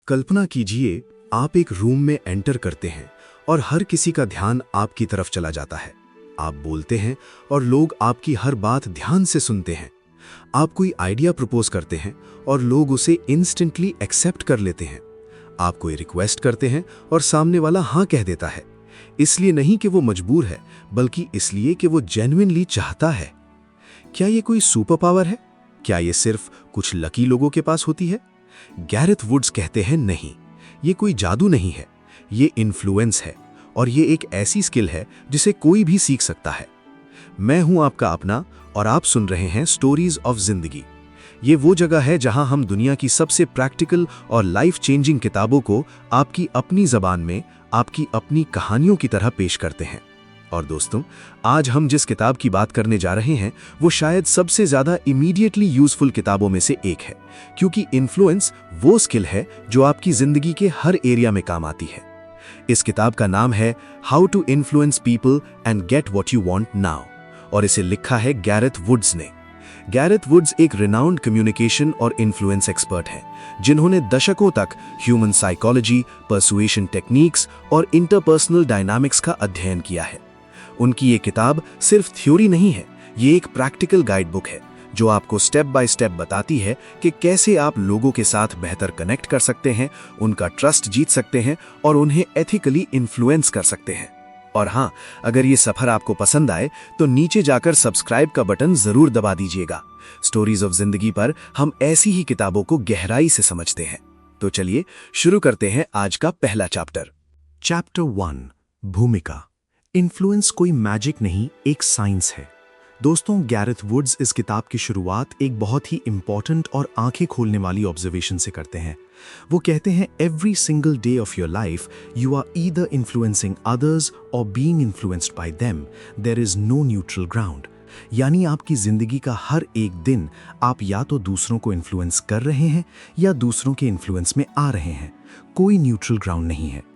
कल्पना कीजिए, आप एक रूम में एंटर करते हैं और हर किसी का ध्यान आपकी तरफ चला जाता है। आप बोलते हैं और लोग आपकी हर बात ध्यान से सुनते हैं। आप कोई आइडिया प्रपोज करते हैं और लोग उसे इंस्टेंटली एक्सेप्ट कर लेते हैं। आप कोई रिक्वेस्ट करते हैं और सामने वाला हाँ कह देता है, इसलिए नहीं कि वो मजबूर है, बल्कि इसलिए कि वो जेन्युइनली चाहता है। क्या ये कोई सुपर पावर है? क्या ये सिर्फ कुछ लकी लोगों के पास होती है? गैरेथ वुड्स कहते हैं नहीं, ये कोई जादू नहीं है, ये इन्फ्लुएंस है और ये एक ऐसी स्किल है जिसे कोई भी सीख सकता है। मैं हूं आपका अपना और आप सुन रहे हैं स्टोरीज ऑफ जिंदगी। ये वो जगह है जहां हम दुनिया की सबसे प्रैक्टिकल और लाइफ चेंजिंग किताबों को आपकी अपनी जबान में, आपकी अपनी कहानियों की तरह पेश करते हैं। और दोस्तों, आज हम जिस किताब की बात करने जा रहे हैं वो शायद सबसे ज्यादा इमीडिएटली यूजफुल किताबों में से एक है, क्योंकि इन्फ्लुएंस वो स्किल है जो आपकी जिंदगी के हर एरिया में काम आती है। इस किताब का नाम है how to influence people and get what you want now और इसे लिखा है गैरेथ वुड्स ने। गैरेथ वुड्स एक रिनाउंड कम्युनिकेशन और इन्फ्लुएंस एक्सपर्ट हैं, जिन्होंने दशकों तक ह्यूमन साइकोलॉजी, पर्सुएशन टेक्निक्स और इंटरपर्सनल डायनामिक्स का अध्ययन किया है। उनकी ये किताब सिर्फ थ्योरी नहीं है, ये एक प्रैक्टिकल गाइड बुक है जो आपको स्टेप बाय स्टेप बताती है कि कैसे आप लोगों के साथ बेहतर कनेक्ट कर सकते हैं, उनका ट्रस्ट जीत सकते हैं और उन्हें एथिकली इन्फ्लुएंस कर सकते हैं। और हाँ, अगर ये सफर आपको पसंद आए तो नीचे जाकर सब्सक्राइब का बटन जरूर दबा दीजिएगा। स्टोरीज ऑफ जिंदगी पर हम ऐसी ही किताबों को गहराई से समझते हैं। तो चलिए शुरू करते हैं आज का पहला चैप्टर। चैप्टर 1, भूमिका। इन्फ्लुएंस कोई मैजिक नहीं, एक साइंस है। दोस्तों, गैरेथ वुड्स इस किताब की शुरुआत एक बहुत ही इंपॉर्टेंट और आंखें खोलने वाली ऑब्जर्वेशन से करते हैं। वो कहते हैं, every single day of your life you are either influencing others और being influenced by them. There is no neutral ground. यानी आपकी जिंदगी का हर एक दिन आप या तो दूसरों को इन्फ्लुएंस कर रहे हैं या दूसरों के इन्फ्लुएंस में आ रहे हैं। कोई न्यूट्रल ग्राउंड नहीं है।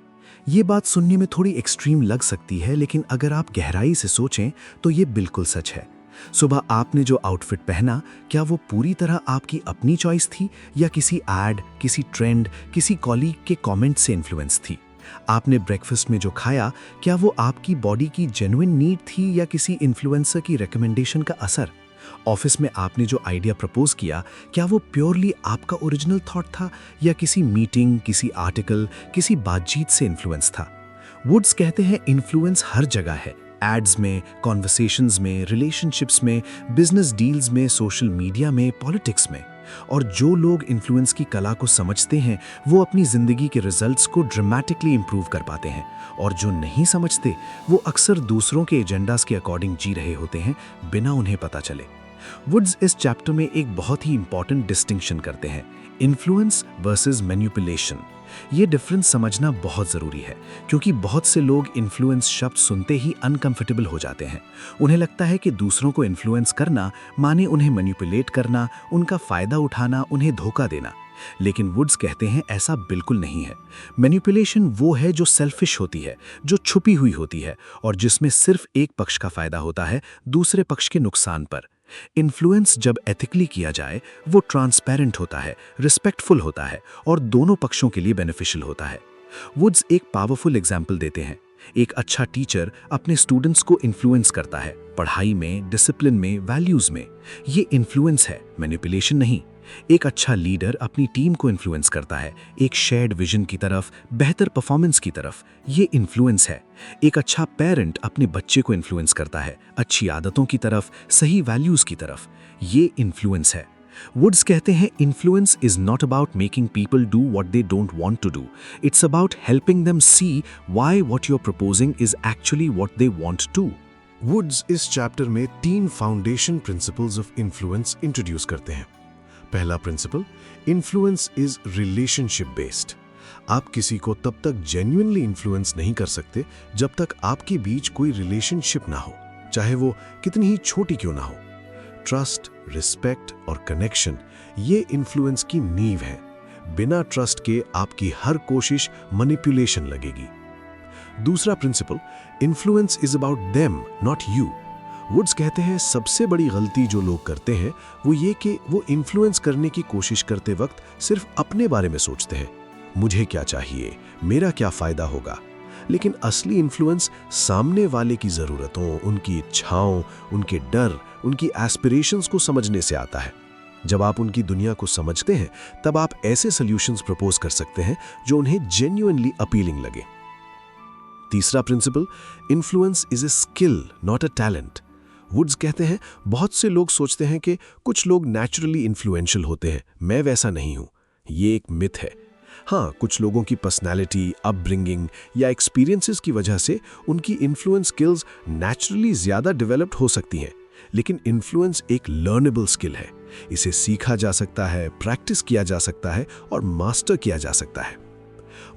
ये बात सुनने में थोड़ी एक्सट्रीम लग सकती है, लेकिन अगर आप गहराई से सोचें तो ये बिल्कुल सच है। सुबह आपने जो आउटफिट पहना, क्या वो पूरी तरह आपकी अपनी चॉइस थी या किसी एड, किसी ट्रेंड, किसी कॉलीग के कमेंट से इन्फ्लुएंस थी? आपने ब्रेकफास्ट में जो खाया, क्या वो आपकी बॉडी की जेन्युइन नीड थी या किसी इन्फ्लुएंसर की रिकमेंडेशन का असर? ऑफिस में आपने जो आइडिया प्रपोज किया, क्या वो प्योरली आपका ओरिजिनल थॉट था या किसी मीटिंग, किसी आर्टिकल, किसी बातचीत से इन्फ्लुएंस था? वुड्स कहते हैं, इन्फ्लुएंस हर जगह है। एड्स में, कॉन्वर्सेशंस में, रिलेशनशिप्स में, बिजनेस डील्स में, सोशल मीडिया में, पॉलिटिक्स में। और जो लोग इन्फ्लुएंस की कला को समझते हैं वो अपनी जिंदगी के रिजल्ट्स को ड्रामेटिकली इंप्रूव कर पाते हैं, और जो नहीं समझते वो अक्सर दूसरों के एजेंडास के अकॉर्डिंग जी रहे होते हैं बिना उन्हें पता चले। वुड्स इस चैप्टर में एक बहुत ही इंपॉर्टेंट डिस्टिंक्शन करते हैं, इन्फ्लुएंस वर्सेस मैनिपुलेशन। ये डिफरेंस समझना बहुत ज़रूरी है, क्योंकि बहुत से लोग इन्फ्लुएंस शब्द सुनते ही अनकंफर्टेबल हो जाते हैं। उन्हें लगता है कि दूसरों को इन्फ्लुएंस करना माने उन्हें मैनिपुलेट करना, उनका फ़ायदा उठाना, उन्हें धोखा देना। लेकिन वुड्स कहते हैं, ऐसा बिल्कुल नहीं है। मैनिपुलेशन वो है जो सेल्फिश होती है, जो छुपी हुई होती है और जिसमें सिर्फ एक पक्ष का फ़ायदा होता है दूसरे पक्ष के नुकसान पर। इन्फ्लुएंस जब एथिकली किया जाए वो ट्रांसपेरेंट होता है, रिस्पेक्टफुल होता है और दोनों पक्षों के लिए बेनिफिशियल होता है। वुड्स एक पावरफुल एग्जाम्पल देते हैं। एक अच्छा टीचर अपने स्टूडेंट्स को इन्फ्लुएंस करता है, पढ़ाई में, डिसिप्लिन में, वैल्यूज में। ये इन्फ्लुएंस है, मैनिपुलेशन नहीं। एक अच्छा लीडर अपनी टीम को इन्फ्लुएंस करता है, एक शेयर्ड विजन की तरफ, बेहतर परफॉर्मेंस की तरफ। ये इन्फ्लुएंस है। एक अच्छा पेरेंट अपने बच्चे को इन्फ्लुएंस करता है, अच्छी आदतों की तरफ, सही वैल्यूज की तरफ। ये इन्फ्लुएंस है। वुड्स कहते हैं, influence is not about making people do what they don't want to do, it's about helping them see why what you are proposing is actually what they want to. Woods इस chapter में 3 foundation principles of influence introduce करते हैं। पहला principle, influence is relationship based. आप किसी को तब तक जेन्युइनली इन्फ्लुएंस नहीं कर सकते जब तक आपके बीच कोई रिलेशनशिप ना हो, चाहे वो कितनी ही छोटी क्यों ना हो। ट्रस्ट, रिस्पेक्ट और कनेक्शन ये इन्फ्लुएंस की नींव है। बिना ट्रस्ट के आपकी हर कोशिश मैनिपुलेशन लगेगी। दूसरा principle, influence is about them not you. Woods कहते हैं, सबसे बड़ी गलती जो लोग करते हैं वो ये कि वो इन्फ्लुएंस करने की कोशिश करते वक्त सिर्फ अपने बारे में सोचते हैं। मुझे क्या चाहिए, मेरा क्या फायदा होगा। लेकिन असली इन्फ्लुएंस सामने वाले की ज़रूरतों, उनकी इच्छाओं, उनके डर, उनकी एस्पिरेशंस को समझने से आता है। जब आप उनकी दुनिया को समझते हैं, तब आप ऐसे सॉल्यूशंस प्रपोज कर सकते हैं जो उन्हें जेन्युइनली अपीलिंग लगे। तीसरा principle, influence is a skill not a talent. Woods कहते हैं, बहुत से लोग सोचते हैं कि कुछ लोग नेचुरली इन्फ्लुएंशियल होते हैं, मैं वैसा नहीं हूं। ये एक मिथ है। हाँ, कुछ लोगों की पर्सनैलिटी, अपब्रिंगिंग या एक्सपीरियंसेस की वजह से उनकी इन्फ्लुएंस स्किल्स नेचुरली ज़्यादा डेवलप्ड हो सकती हैं, लेकिन इन्फ्लुएंस एक लर्नेबल स्किल है। इसे सीखा जा सकता है, प्रैक्टिस किया जा सकता है और मास्टर किया जा सकता है।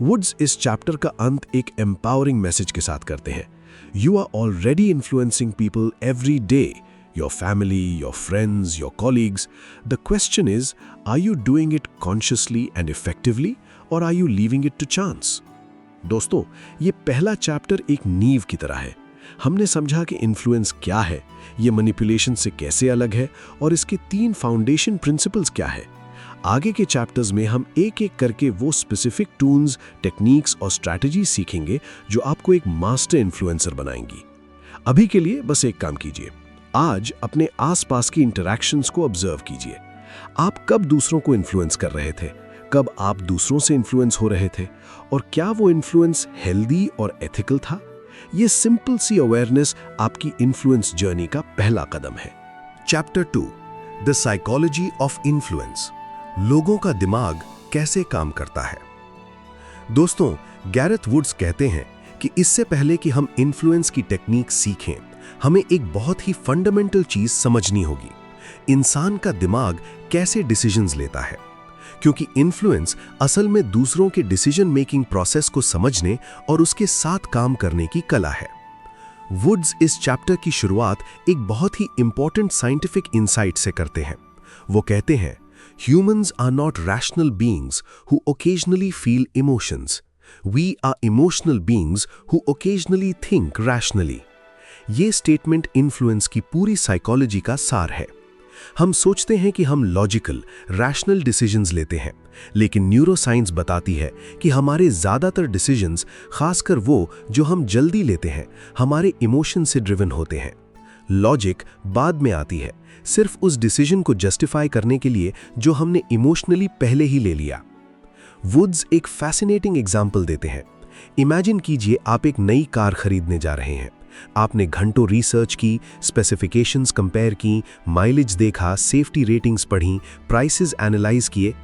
वुड्स इस चैप्टर का अंत एक एम्पावरिंग मैसेज के साथ करते हैं। You are already influencing people every day, your family, your friends, your colleagues. The question is, are you doing it consciously and effectively, or are you leaving it to chance? दोस्तों, ये पहला chapter एक नींव की तरह है। हमने समझा कि इन्फ्लुएंस क्या है, ये मैनिपुलेशन से कैसे अलग है और इसके 3 फाउंडेशन प्रिंसिपल्स क्या है। आगे के चैप्टर्स में हम एक एक करके वो स्पेसिफिक टूल्स, टेक्निक्स और स्ट्रैटेजी सीखेंगे जो आपको एक मास्टर इन्फ्लुएंसर बनाएंगी। अभी के लिए बस एक काम कीजिए, आज अपने आसपास की इंटरैक्शंस को ऑब्जर्व कीजिए। आप कब दूसरों को इन्फ्लुएंस कर रहे थे, कब आप दूसरों से इन्फ्लुएंस हो रहे थे, और क्या वो इन्फ्लुएंस हेल्दी और एथिकल था। ये सिंपल सी अवेयरनेस आपकी इन्फ्लुएंस जर्नी का पहला कदम है। Chapter 2, the psychology of influence, लोगों का दिमाग कैसे काम करता है। दोस्तों, गैरेथ वुड्स कहते हैं कि इससे पहले कि हम इन्फ्लुएंस की टेक्निक सीखें, हमें एक बहुत ही फंडामेंटल चीज समझनी होगी, इंसान का दिमाग कैसे डिसीजंस लेता है। क्योंकि इन्फ्लुएंस असल में दूसरों के डिसीजन मेकिंग प्रोसेस को समझने और उसके साथ काम करने की कला है। वुड्स इस चैप्टर की शुरुआत एक बहुत ही इंपॉर्टेंट साइंटिफिक इंसाइट से करते हैं। वो कहते हैं, humans are not rational beings who occasionally feel emotions, we are emotional beings who occasionally think rationally. ये स्टेटमेंट इन्फ्लुएंस की पूरी साइकोलॉजी का सार है। हम सोचते हैं कि हम लॉजिकल, रैशनल डिसीजंस लेते हैं, लेकिन न्यूरोसाइंस बताती है कि हमारे ज़्यादातर डिसीजंस, खासकर वो जो हम जल्दी लेते हैं, हमारे इमोशन से ड्रिवन होते हैं। लॉजिक बाद में आती है, सिर्फ उस डिसीजन को जस्टिफाई करने के लिए जो हमने इमोशनली पहले ही ले लिया। वुड्स एक फैसिनेटिंग एग्जाम्पल देते हैं। इमेजिन कीजिए आप एक नई कार खरीदने जा रहे हैं। आपने घंटों रिसर्च की, स्पेसिफिकेशंस कंपेयर की, माइलेज देखा, सेफ्टी रेटिंग्स पढ़ी, प्राइसेस एनालाइज किए।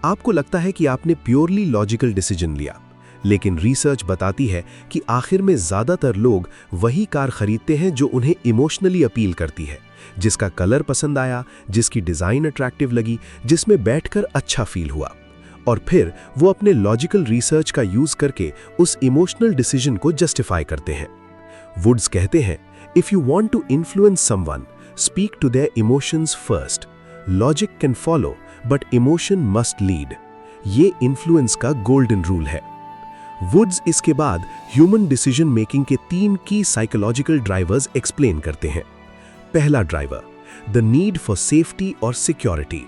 आपको लगता है कि आपने प्योरली लॉजिकल डिसीजन लिया, लेकिन रिसर्च बताती है कि आखिर में ज़्यादातर लोग वही कार खरीदते हैं जो उन्हें इमोशनली अपील करती है, जिसका कलर पसंद आया, जिसकी डिज़ाइन अट्रैक्टिव लगी, जिसमें बैठकर अच्छा फील हुआ। और फिर वो अपने लॉजिकल रिसर्च का यूज़ करके उस इमोशनल डिसीजन को जस्टिफाई करते हैं। वुड्स कहते हैं, if you want to influence someone, speak to their emotions first. Logic can follow but emotion must lead. ये इन्फ्लुएंस का गोल्डन रूल है। वुड्स इसके बाद ह्यूमन डिसीजन मेकिंग के 3 की साइकोलॉजिकल ड्राइवर्स एक्सप्लेन करते हैं। पहला driver, the need for safety और सिक्योरिटी।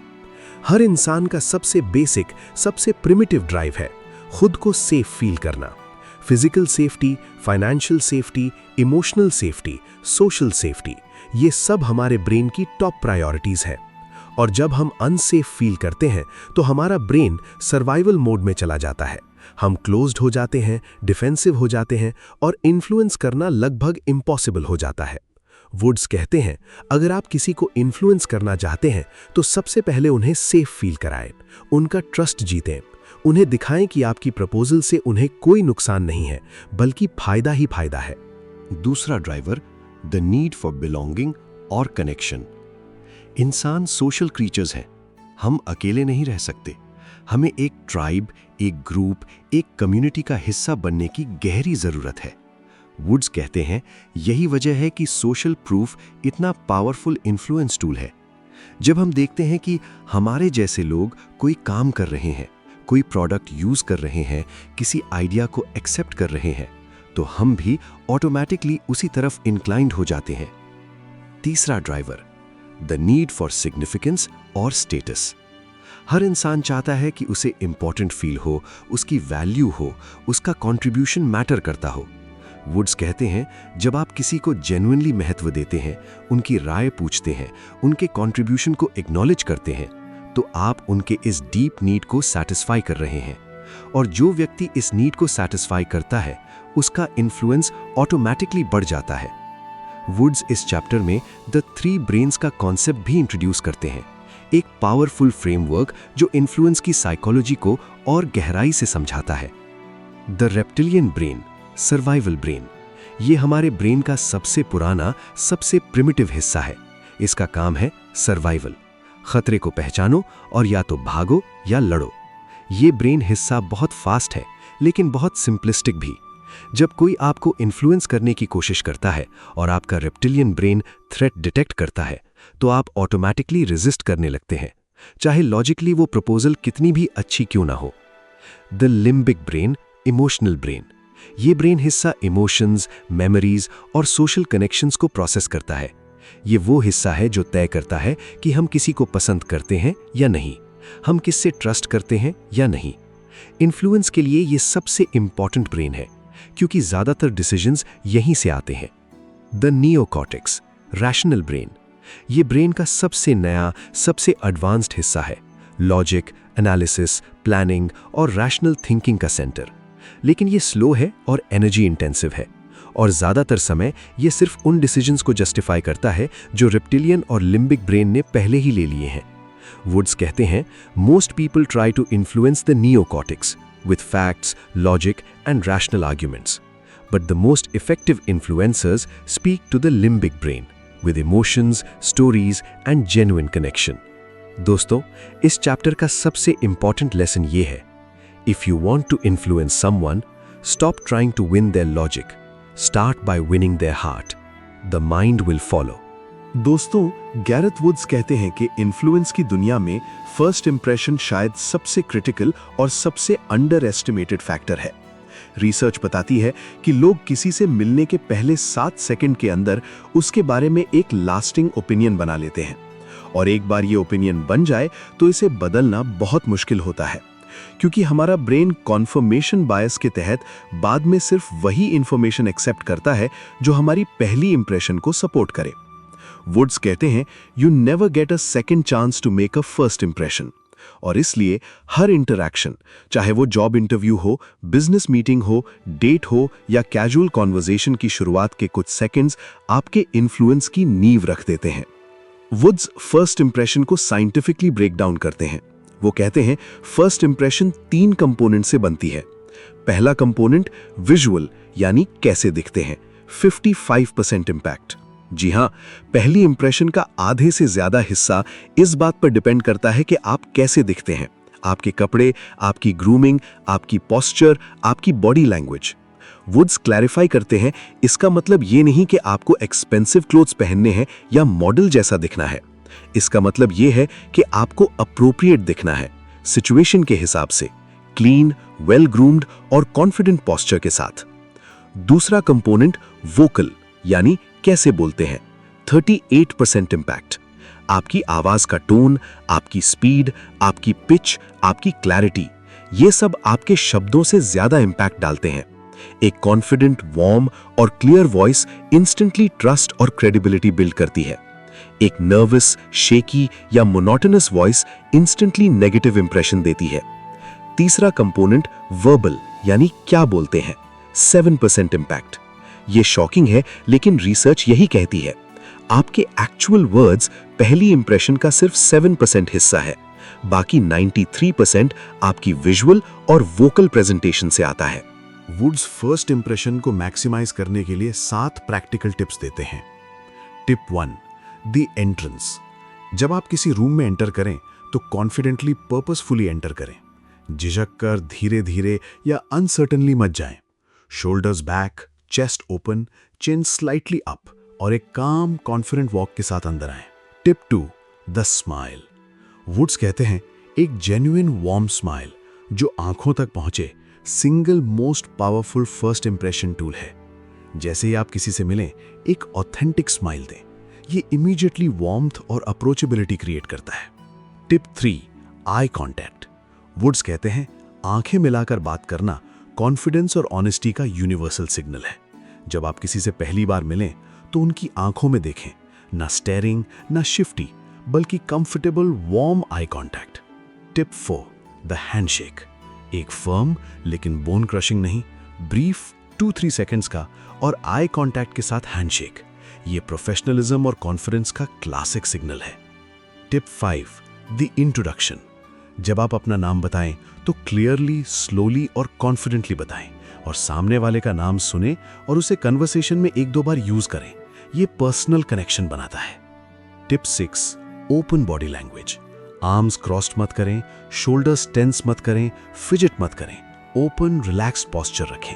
हर इंसान का सबसे बेसिक, सबसे प्रिमिटिव ड्राइव है खुद को सेफ फील करना। Physical safety, financial safety, emotional safety, social safety, ये सब हमारे ब्रेन की टॉप प्रायोरिटीज हैं। और जब हम अनसेफ फील करते हैं तो हमारा ब्रेन सर्वाइवल मोड में चला जाता है। हम क्लोज्ड हो जाते हैं, डिफेंसिव हो जाते हैं और इन्फ्लुएंस करना लगभग इम्पॉसिबल हो जाता है। वुड्स कहते हैं, अगर आप किसी को इन्फ्लुएंस करना चाहते हैं तो सबसे पहले उन्हें सेफ फील कराएं, उनका ट्रस्ट जीतें, उन्हें दिखाएं कि आपकी प्रपोजल से उन्हें कोई नुकसान नहीं है, बल्कि फायदा ही फायदा है। दूसरा driver, the need for belonging और कनेक्शन। इंसान सोशल क्रीचर्स हैं, हम अकेले नहीं रह सकते। हमें एक ट्राइब, एक ग्रुप, एक कम्युनिटी का हिस्सा बनने की गहरी जरूरत है। वुड्स कहते हैं, यही वजह है कि सोशल प्रूफ इतना पावरफुल इन्फ्लुएंस टूल है। जब हम देखते हैं कि हमारे जैसे लोग कोई काम कर रहे हैं, कोई प्रोडक्ट यूज कर रहे हैं, किसी आइडिया को एक्सेप्ट कर रहे हैं, तो हम भी ऑटोमेटिकली उसी तरफ इंक्लाइंड हो जाते हैं। तीसरा driver, the need for significance और स्टेटस। हर इंसान चाहता है कि उसे इम्पोर्टेंट फील हो, उसकी वैल्यू हो, उसका कंट्रीब्यूशन मैटर करता हो। वुड्स कहते हैं, जब आप किसी को जेन्युइनली महत्व देते हैं, उनकी राय पूछते हैं, उनके कंट्रीब्यूशन को एक्नॉलेज करते हैं, तो आप उनके इस डीप नीड को सैटिस्फाई कर रहे हैं। और जो व्यक्ति इस नीड को सैटिस्फाई करता है, उसका इन्फ्लुएंस ऑटोमेटिकली बढ़ जाता है। वुड्स इस चैप्टर में द 3 ब्रेन्स का कॉन्सेप्ट भी इंट्रोड्यूस करते हैं, एक पावरफुल फ्रेमवर्क जो इन्फ्लुएंस की साइकोलॉजी को और गहराई से समझाता है। The reptilian brain, survival brain, ये हमारे ब्रेन का सबसे पुराना, सबसे प्रिमिटिव हिस्सा है। इसका काम है सर्वाइवल, खतरे को पहचानो और या तो भागो या लड़ो। ये ब्रेन हिस्सा बहुत फास्ट है, लेकिन बहुत सिंपलिस्टिक भी। जब कोई आपको इन्फ्लुएंस करने की कोशिश करता है और आपका रेप्टिलियन ब्रेन थ्रेट डिटेक्ट करता है, तो आप ऑटोमेटिकली रेजिस्ट करने लगते हैं, चाहे लॉजिकली वो प्रपोजल कितनी भी अच्छी क्यों ना हो। The limbic brain, emotional brain, ये ब्रेन हिस्सा इमोशंस, मेमोरीज और सोशल कनेक्शंस को प्रोसेस करता है। ये वो हिस्सा है जो तय करता है कि हम किसी को पसंद करते हैं या नहीं, हम किससे ट्रस्ट करते हैं या नहीं। इन्फ्लुएंस के लिए ये सबसे इंपॉर्टेंट ब्रेन है, क्योंकि ज्यादातर डिसीजंस यहीं से आते हैं। द नियोकॉर्टेक्स, रैशनल ब्रेन, ये ब्रेन का सबसे नया, सबसे एडवांस्ड हिस्सा है। लॉजिक, एनालिसिस, प्लानिंग और रैशनल थिंकिंग का सेंटर। लेकिन ये स्लो है और एनर्जी इंटेंसिव है, और ज्यादातर समय ये सिर्फ उन डिसीजंस को जस्टिफाई करता है जो रेप्टिलियन और लिम्बिक ब्रेन ने पहले ही ले लिए हैं। वुड्स कहते हैं, most people try to influence the neocortex with facts, logic, and rational arguments. But the most effective influencers speak to the limbic brain with emotions, stories, and genuine connection. दोस्तों, इस chapter का सबसे important lesson ये है: If you want to influence someone, stop trying to win their logic. Start by winning their heart. The mind will follow. दोस्तों, Gareth Woods कहते हैं कि इन्फ्लुएंस की दुनिया में फर्स्ट इंप्रेशन शायद सबसे क्रिटिकल और सबसे अंडर एस्टिमेटेड फैक्टर है। रिसर्च बताती है कि लोग किसी से मिलने के पहले 7 सेकंड के अंदर उसके बारे में एक लास्टिंग ओपिनियन बना लेते हैं, और एक बार ये ओपिनियन बन जाए तो इसे बदलना बहुत मुश्किल होता है, क्योंकि हमारा ब्रेन कॉन्फर्मेशन बायस के तहत बाद में सिर्फ वही इंफॉर्मेशन एक्सेप्ट करता है जो हमारी पहली इंप्रेशन को सपोर्ट करे। वुड्स कहते हैं, you never get a second chance to make a first impression, और इसलिए हर इंटरैक्शन, चाहे वो जॉब इंटरव्यू हो, बिजनेस मीटिंग हो, डेट हो या कैजुअल कॉन्वर्सेशन की शुरुआत के कुछ सेकंड्स आपके इन्फ्लुएंस की नींव रख देते हैं। वुड्स फर्स्ट इंप्रेशन को साइंटिफिकली ब्रेक डाउन करते हैं। वो कहते हैं, फर्स्ट इंप्रेशन 3 कंपोनेंट से बनती है। पहला कंपोनेंट विजुअल, यानी कैसे दिखते हैं, 55% इंपैक्ट। जी हाँ, पहली इंप्रेशन का आधे से ज्यादा हिस्सा इस बात पर डिपेंड करता है कि आप कैसे दिखते हैं, आपके कपड़े, आपकी ग्रूमिंग, आपकी पोस्चर, आपकी बॉडी लैंग्वेज। वुड्स क्लैरिफाई करते हैं, इसका मतलब ये नहीं कि आपको एक्सपेंसिव क्लोथ्स पहनने हैं या मॉडल जैसा दिखना है। इसका मतलब ये है कि आपको अप्रोप्रिएट दिखना है, सिचुएशन के हिसाब से, क्लीन, वेल ग्रूम्ड और कॉन्फिडेंट पोस्चर के साथ। दूसरा कंपोनेंट वोकल, यानी कैसे बोलते हैं, 38% इंपैक्ट। आपकी आवाज का टोन, आपकी स्पीड, आपकी पिच, आपकी क्लैरिटी, ये सब आपके शब्दों से ज्यादा इंपैक्ट डालते हैं। एक कॉन्फिडेंट, वार्म और क्लियर वॉइस इंस्टेंटली ट्रस्ट और क्रेडिबिलिटी बिल्ड करती है। एक नर्वस, शेकी या monotonous voice instantly negative impression देती है। तीसरा कंपोनेंट वर्बल, यानी क्या बोलते हैं, 7% इंपैक्ट। ये शॉकिंग है, लेकिन रिसर्च यही कहती है। आपके एक्चुअल वर्ड्स पहली इंप्रेशन का सिर्फ 7% हिस्सा है, बाकी 93% आपकी विजुअल और वोकल प्रेजेंटेशन से आता है। वुड्स फर्स्ट इंप्रेशन को मैक्सिमाइज करने के लिए 7 प्रैक्टिकल टिप्स देते हैं। Tip 1, the entrance. जब आप किसी रूम में एंटर करें तो कॉन्फिडेंटली, पर्पसफुली एंटर करें। झिझक कर, धीरे धीरे या अनसर्टनली मत जाएं। शोल्डर्स बैक, चेस्ट ओपन, चिन स्लाइटली अप और एक काम, कॉन्फिडेंट वॉक के साथ अंदर आएं। Tip 2, the smile. वुड्स कहते हैं, एक जेन्युइन वार्म स्माइल जो आंखों तक पहुंचे, single most powerful first impression tool है। जैसे ही आप किसी से मिलें, एक ऑथेंटिक स्माइल दें। ये इमीडिएटली वार्मथ और अप्रोचेबिलिटी क्रिएट करता है। Tip 3, eye contact. वुड्स कहते हैं आंखें मिलाकर बात करना कॉन्फिडेंस और ऑनेस्टी का यूनिवर्सल सिग्नल है। जब आप किसी से पहली बार मिलें तो उनकी आंखों में देखें, ना स्टेरिंग ना शिफ्टी, बल्कि comfortable warm eye contact. Tip 4, the handshake. एक फर्म लेकिन बोन क्रशिंग नहीं, ब्रीफ 2-3 सेकंड्स का और आई कॉन्टैक्ट के साथ हैंडशेक, ये प्रोफेशनलिज्म और कॉन्फिडेंस का क्लासिक सिग्नल है। Tip 5, the introduction. जब आप अपना नाम बताएं तो क्लियरली, स्लोली और कॉन्फिडेंटली बताएं और सामने वाले का नाम सुने और उसे कन्वर्सेशन में 1-2 बार यूज करें। ये पर्सनल कनेक्शन बनाता है। Tip 6, open body language. Arms crossed मत करें, शोल्डर्स टेंस मत करें, फिजिट मत करें। ओपन रिलैक्स्ड पोस्चर रखें,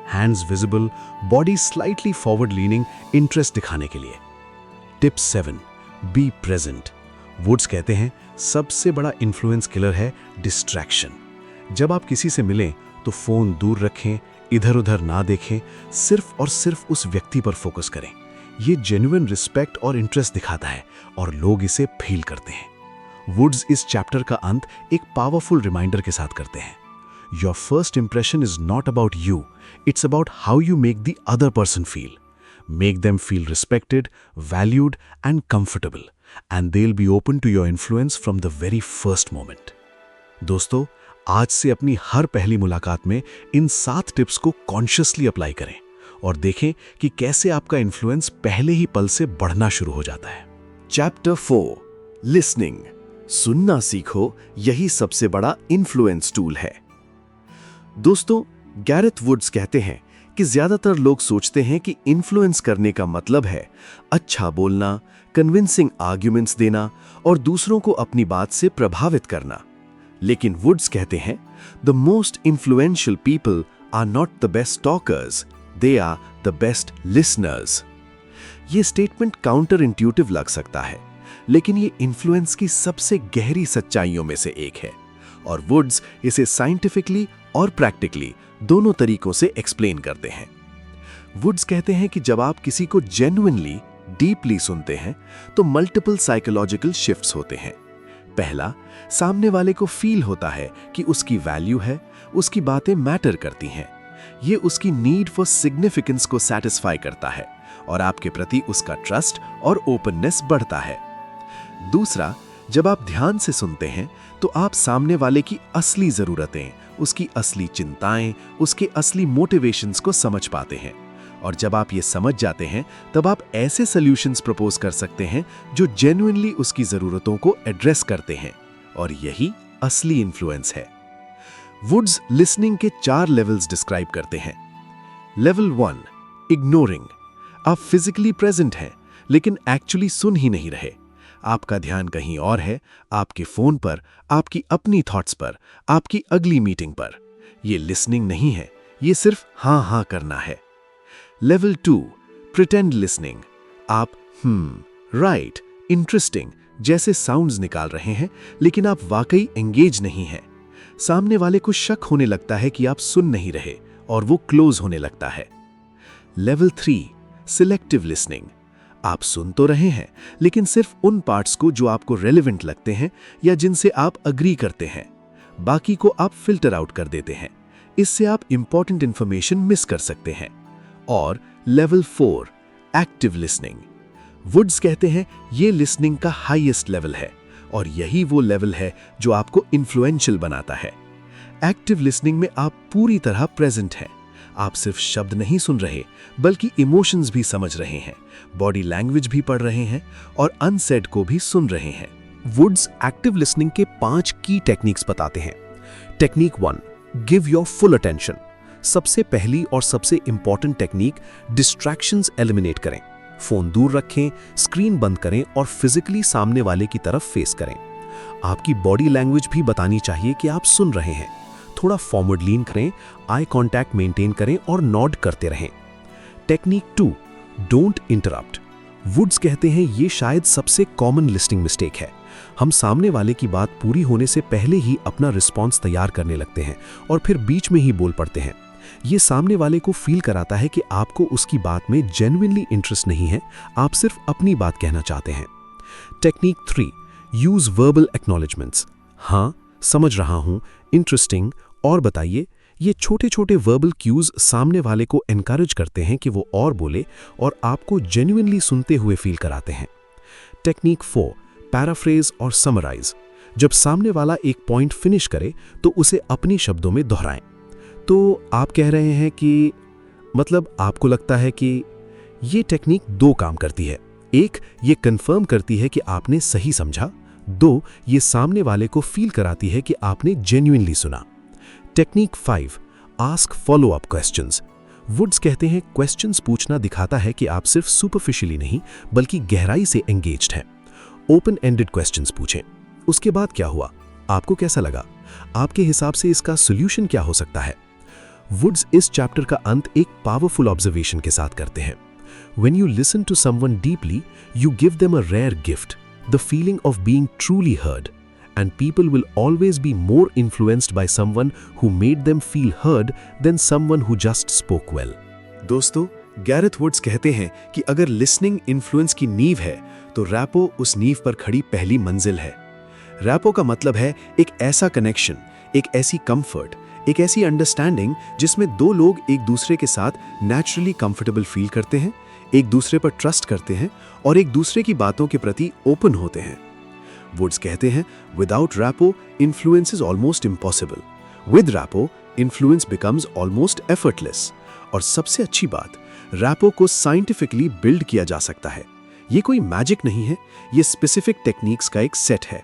hands visible, body slightly forward leaning, interest दिखाने के लिए। Tip 7, be present. वुड्स कहते हैं सबसे बड़ा इन्फ्लुएंस किलर है डिस्ट्रैक्शन। जब आप किसी से मिलें तो फोन दूर रखें, इधर उधर ना देखें, सिर्फ और सिर्फ उस व्यक्ति पर फोकस करें। ये जेन्युइन रिस्पेक्ट और इंटरेस्ट दिखाता है और लोग इसे फील करते हैं। वुड्स इस चैप्टर का अंत एक पावरफुल रिमाइंडर के साथ करते हैं। Your first impression is not about you, it's about how you make the other person feel. Make them feel respected, valued and comfortable, and they'll be open to your influence from the very first moment. दोस्तों, आज से अपनी हर पहली मुलाकात में इन 7 tips को consciously apply करें और देखें कि कैसे आपका इन्फ्लुएंस पहले ही पल से बढ़ना शुरू हो जाता है। Chapter 4, listening. सुनना सीखो, यही सबसे बड़ा इन्फ्लुएंस टूल है। दोस्तों, गैरेथ वुड्स कहते हैं कि ज्यादातर लोग सोचते हैं कि इन्फ्लुएंस करने का मतलब है अच्छा बोलना, कन्विंसिंग आर्ग्यूमेंट्स देना और दूसरों को अपनी बात से प्रभावित करना। लेकिन वुड्स कहते हैं the most influential people are not the best talkers, they are the best listeners. ये स्टेटमेंट काउंटर इंट्यूटिव लग सकता है, लेकिन ये इन्फ्लुएंस की सबसे गहरी सच्चाइयों में से एक है और वुड्स इसे साइंटिफिकली और प्रैक्टिकली दोनों तरीकों से एक्सप्लेन करते हैं। वुड्स कहते हैं कि जब आप किसी को जेन्युइनली, डीपली सुनते हैं तो मल्टीपल साइकोलॉजिकल शिफ्ट्स होते हैं। पहला, सामने वाले को फील होता है कि उसकी वैल्यू है, उसकी बातें मैटर करती हैं। ये उसकी नीड फॉर सिग्निफिकेंस को सैटिस्फाई करता है और आपके प्रति उसका ट्रस्ट और ओपननेस बढ़ता है। दूसरा, जब आप ध्यान से सुनते हैं तो आप सामने वाले की असली जरूरतें, उसकी असली चिंताएं, उसके असली मोटिवेशंस को समझ पाते हैं और जब आप ये समझ जाते हैं तब आप ऐसे सॉल्यूशंस प्रपोज कर सकते हैं जो जेन्युइनली उसकी जरूरतों को एड्रेस करते हैं और यही असली इन्फ्लुएंस है। वुड्स लिसनिंग के 4 लेवल्स डिस्क्राइब करते हैं। Level 1, ignoring. आप फिजिकली प्रेजेंट हैं लेकिन एक्चुअली सुन ही नहीं रहे। आपका ध्यान कहीं और है, आपके फोन पर, आपकी अपनी थॉट्स पर, आपकी अगली मीटिंग पर। ये लिसनिंग नहीं है, ये सिर्फ हाँ हाँ करना है। Level 2, pretend listening. आप राइट, इंटरेस्टिंग जैसे साउंड्स निकाल रहे हैं लेकिन आप वाकई एंगेज नहीं हैं। सामने वाले को शक होने लगता है कि आप सुन नहीं रहे और वो क्लोज होने लगता है। Level 3, selective listening. आप सुन तो रहे हैं लेकिन सिर्फ उन पार्ट्स को जो आपको रेलेवेंट लगते हैं या जिनसे आप अग्री करते हैं। बाकी को आप फिल्टर आउट कर देते हैं। इससे आप इंपॉर्टेंट इंफॉर्मेशन मिस कर सकते हैं। और लेवल 4, एक्टिव लिसनिंग। वुड्स कहते हैं ये लिसनिंग का हाईएस्ट लेवल है और यही वो लेवल है जो आपको इन्फ्लुएंशियल बनाता है। एक्टिव लिसनिंग में आप पूरी तरह प्रेजेंट हैं। आप सिर्फ शब्द नहीं सुन रहे बल्कि इमोशंस भी समझ रहे हैं, बॉडी लैंग्वेज भी पढ़ रहे हैं और अनसेड को भी सुन रहे हैं। वुड्स एक्टिव लिसनिंग के 5 की टेक्निक्स बताते हैं। Technique 1, give your full attention. सबसे पहली और सबसे इंपॉर्टेंट टेक्निक, डिस्ट्रैक्शंस एलिमिनेट करें। फोन दूर रखें, स्क्रीन बंद करें और फिजिकली सामने वाले की तरफ फेस करें। आपकी बॉडी लैंग्वेज भी बतानी चाहिए कि आप सुन रहे हैं। थोड़ा फॉरवर्ड लीन करें, आई कांटेक्ट मेंटेन करें और नॉड करते रहें। Technique 2, don't interrupt. वुड्स कहते हैं ये शायद सबसे कॉमन लिसनिंग मिस्टेक है। हम सामने वाले की बात पूरी होने से पहले ही अपना रिस्पॉन्स तैयार करने लगते हैं और फिर बीच में ही बोल पड़ते हैं। ये सामने वाले को फील कराता है कि आपको उसकी बात में जेन्युइनली इंटरेस्ट नहीं है, आप सिर्फ अपनी बात कहना चाहते हैं। Technique 3, use verbal acknowledgements. हाँ, समझ रहा हूँ, इंटरेस्टिंग, और बताइए। ये छोटे छोटे वर्बल क्यूज सामने वाले को एनकरेज करते हैं कि वो और बोले और आपको जेन्युइनली सुनते हुए फील कराते हैं। टेक्निक 4, पैराफ्रेज और समराइज। जब सामने वाला एक पॉइंट फिनिश करे तो उसे अपनी शब्दों में दोहराएं। तो आप कह रहे हैं कि मतलब आपको लगता है कि ये टेक्निक 2 काम करती है। 1, ये कंफर्म करती है कि आपने सही समझा। 2, ये सामने वाले को फील कराती है कि आपने जेन्युइनली सुना। Technique 5, ask follow up questions. Woods कहते हैं क्वेश्चंस पूछना दिखाता है कि आप सिर्फ सुपरफिशियली नहीं बल्कि गहराई से एंगेज्ड हैं। ओपन एंडेड क्वेश्चंस पूछें। उसके बाद क्या हुआ? आपको कैसा लगा? आपके हिसाब से इसका सॉल्यूशन क्या हो सकता है? वुड्स इस चैप्टर का अंत एक पावरफुल ऑब्जर्वेशन के साथ करते हैं। When you listen to someone deeply, you give them a rare gift, the feeling of being truly heard. And people will always be more influenced by someone who made them feel heard than someone who just spoke well. दोस्तों, Gareth Woods कहते हैं कि अगर listening influence की नींव है तो rapport उस नींव पर खड़ी पहली मंजिल है। रैपो का मतलब है एक ऐसा कनेक्शन, एक ऐसी कंफर्ट, एक ऐसी अंडरस्टैंडिंग जिसमें 2 लोग एक दूसरे के साथ नेचुरली कंफर्टेबल फील करते हैं, एक दूसरे पर ट्रस्ट करते हैं और एक दूसरे की बातों के प्रति ओपन होते हैं। वुड्स कहते हैं, without rapport influence is almost impossible, with rapport influence becomes almost effortless. और सबसे अच्छी बात, रैपो को साइंटिफिकली बिल्ड किया जा सकता है। ये कोई मैजिक नहीं है, ये स्पेसिफिक टेक्निक्स का एक सेट है।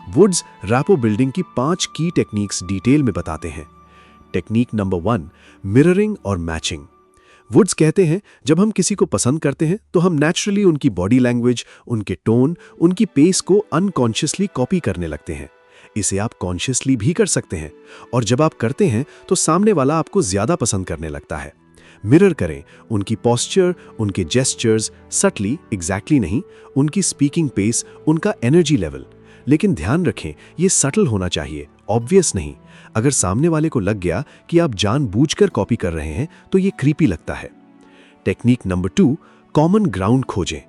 वुड्स रैपो बिल्डिंग की 5 की टेक्निक्स डिटेल में बताते हैं। टेक्निक नंबर 1, मिररिंग और मैचिंग। वुड्स कहते हैं, जब हम किसी को पसंद करते हैं तो हम नेचुरली उनकी बॉडी लैंग्वेज, उनके टोन, उनकी पेस को अनकॉन्शियसली कॉपी करने लगते हैं। इसे आप कॉन्शियसली भी कर सकते हैं, और जब आप करते हैं तो सामने वाला आपको ज्यादा पसंद करने लगता है। मिरर करें उनकी पोस्चर, उनके जेस्चर्स, सटली, एग्जैक्टली नहीं, उनकी स्पीकिंग पेस, उनका एनर्जी लेवल। लेकिन ध्यान रखें, ये सटल होना चाहिए, ऑब्वियस नहीं। अगर सामने वाले को लग गया कि आप जानबूझकर कॉपी कर रहे हैं तो ये क्रीपी लगता है। टेक्निक नंबर 2, कॉमन ग्राउंड खोजें।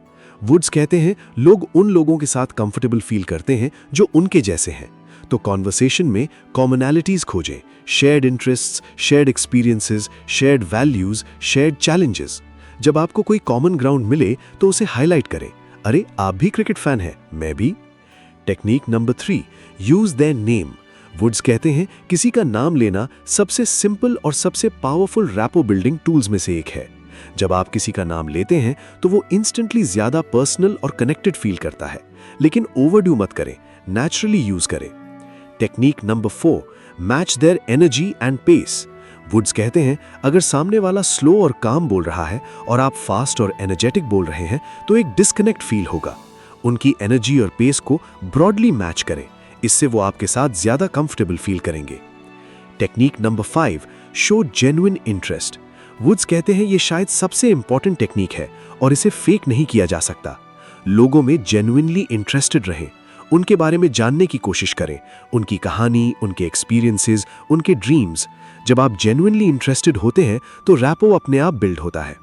वुड्स कहते हैं, लोग उन लोगों के साथ कंफर्टेबल फील करते हैं जो उनके जैसे हैं। तो कॉन्वर्सेशन में कॉमनैलिटीज खोजें, shared interests, shared experiences, shared values, shared challenges. जब आपको कोई कॉमन ग्राउंड मिले तो उसे हाईलाइट करें। अरे, आप भी क्रिकेट फैन हैं, मैं भी। Technique number 3, use their name. Woods कहते हैं, किसी का नाम लेना सबसे सिंपल और सबसे पावरफुल रैपो बिल्डिंग टूल्स में से एक है। जब आप किसी का नाम लेते हैं तो वो इंस्टेंटली ज्यादा पर्सनल और कनेक्टेड फील करता है। लेकिन ओवरडू मत करें, नेचुरली यूज करें। Technique number 4, match their energy and pace. Woods कहते हैं, अगर सामने वाला स्लो और काम बोल रहा है और आप फास्ट और एनर्जेटिक बोल रहे हैं तो एक डिस्कनेक्ट फील होगा। उनकी एनर्जी और पेस को ब्रॉडली मैच करें, इससे वो आपके साथ ज्यादा कंफर्टेबल फील करेंगे। Technique number 5, show genuine interest. Woods कहते हैं, ये शायद सबसे इंपॉर्टेंट टेक्निक है और इसे फेक नहीं किया जा सकता। लोगों में जेन्युइनली इंटरेस्टेड रहें, उनके बारे में जानने की कोशिश करें, उनकी कहानी, उनके एक्सपीरियंसेस, उनके ड्रीम्स। जब आप जेन्युइनली इंटरेस्टेड होते हैं तो रैपो अपने आप बिल्ड होता है।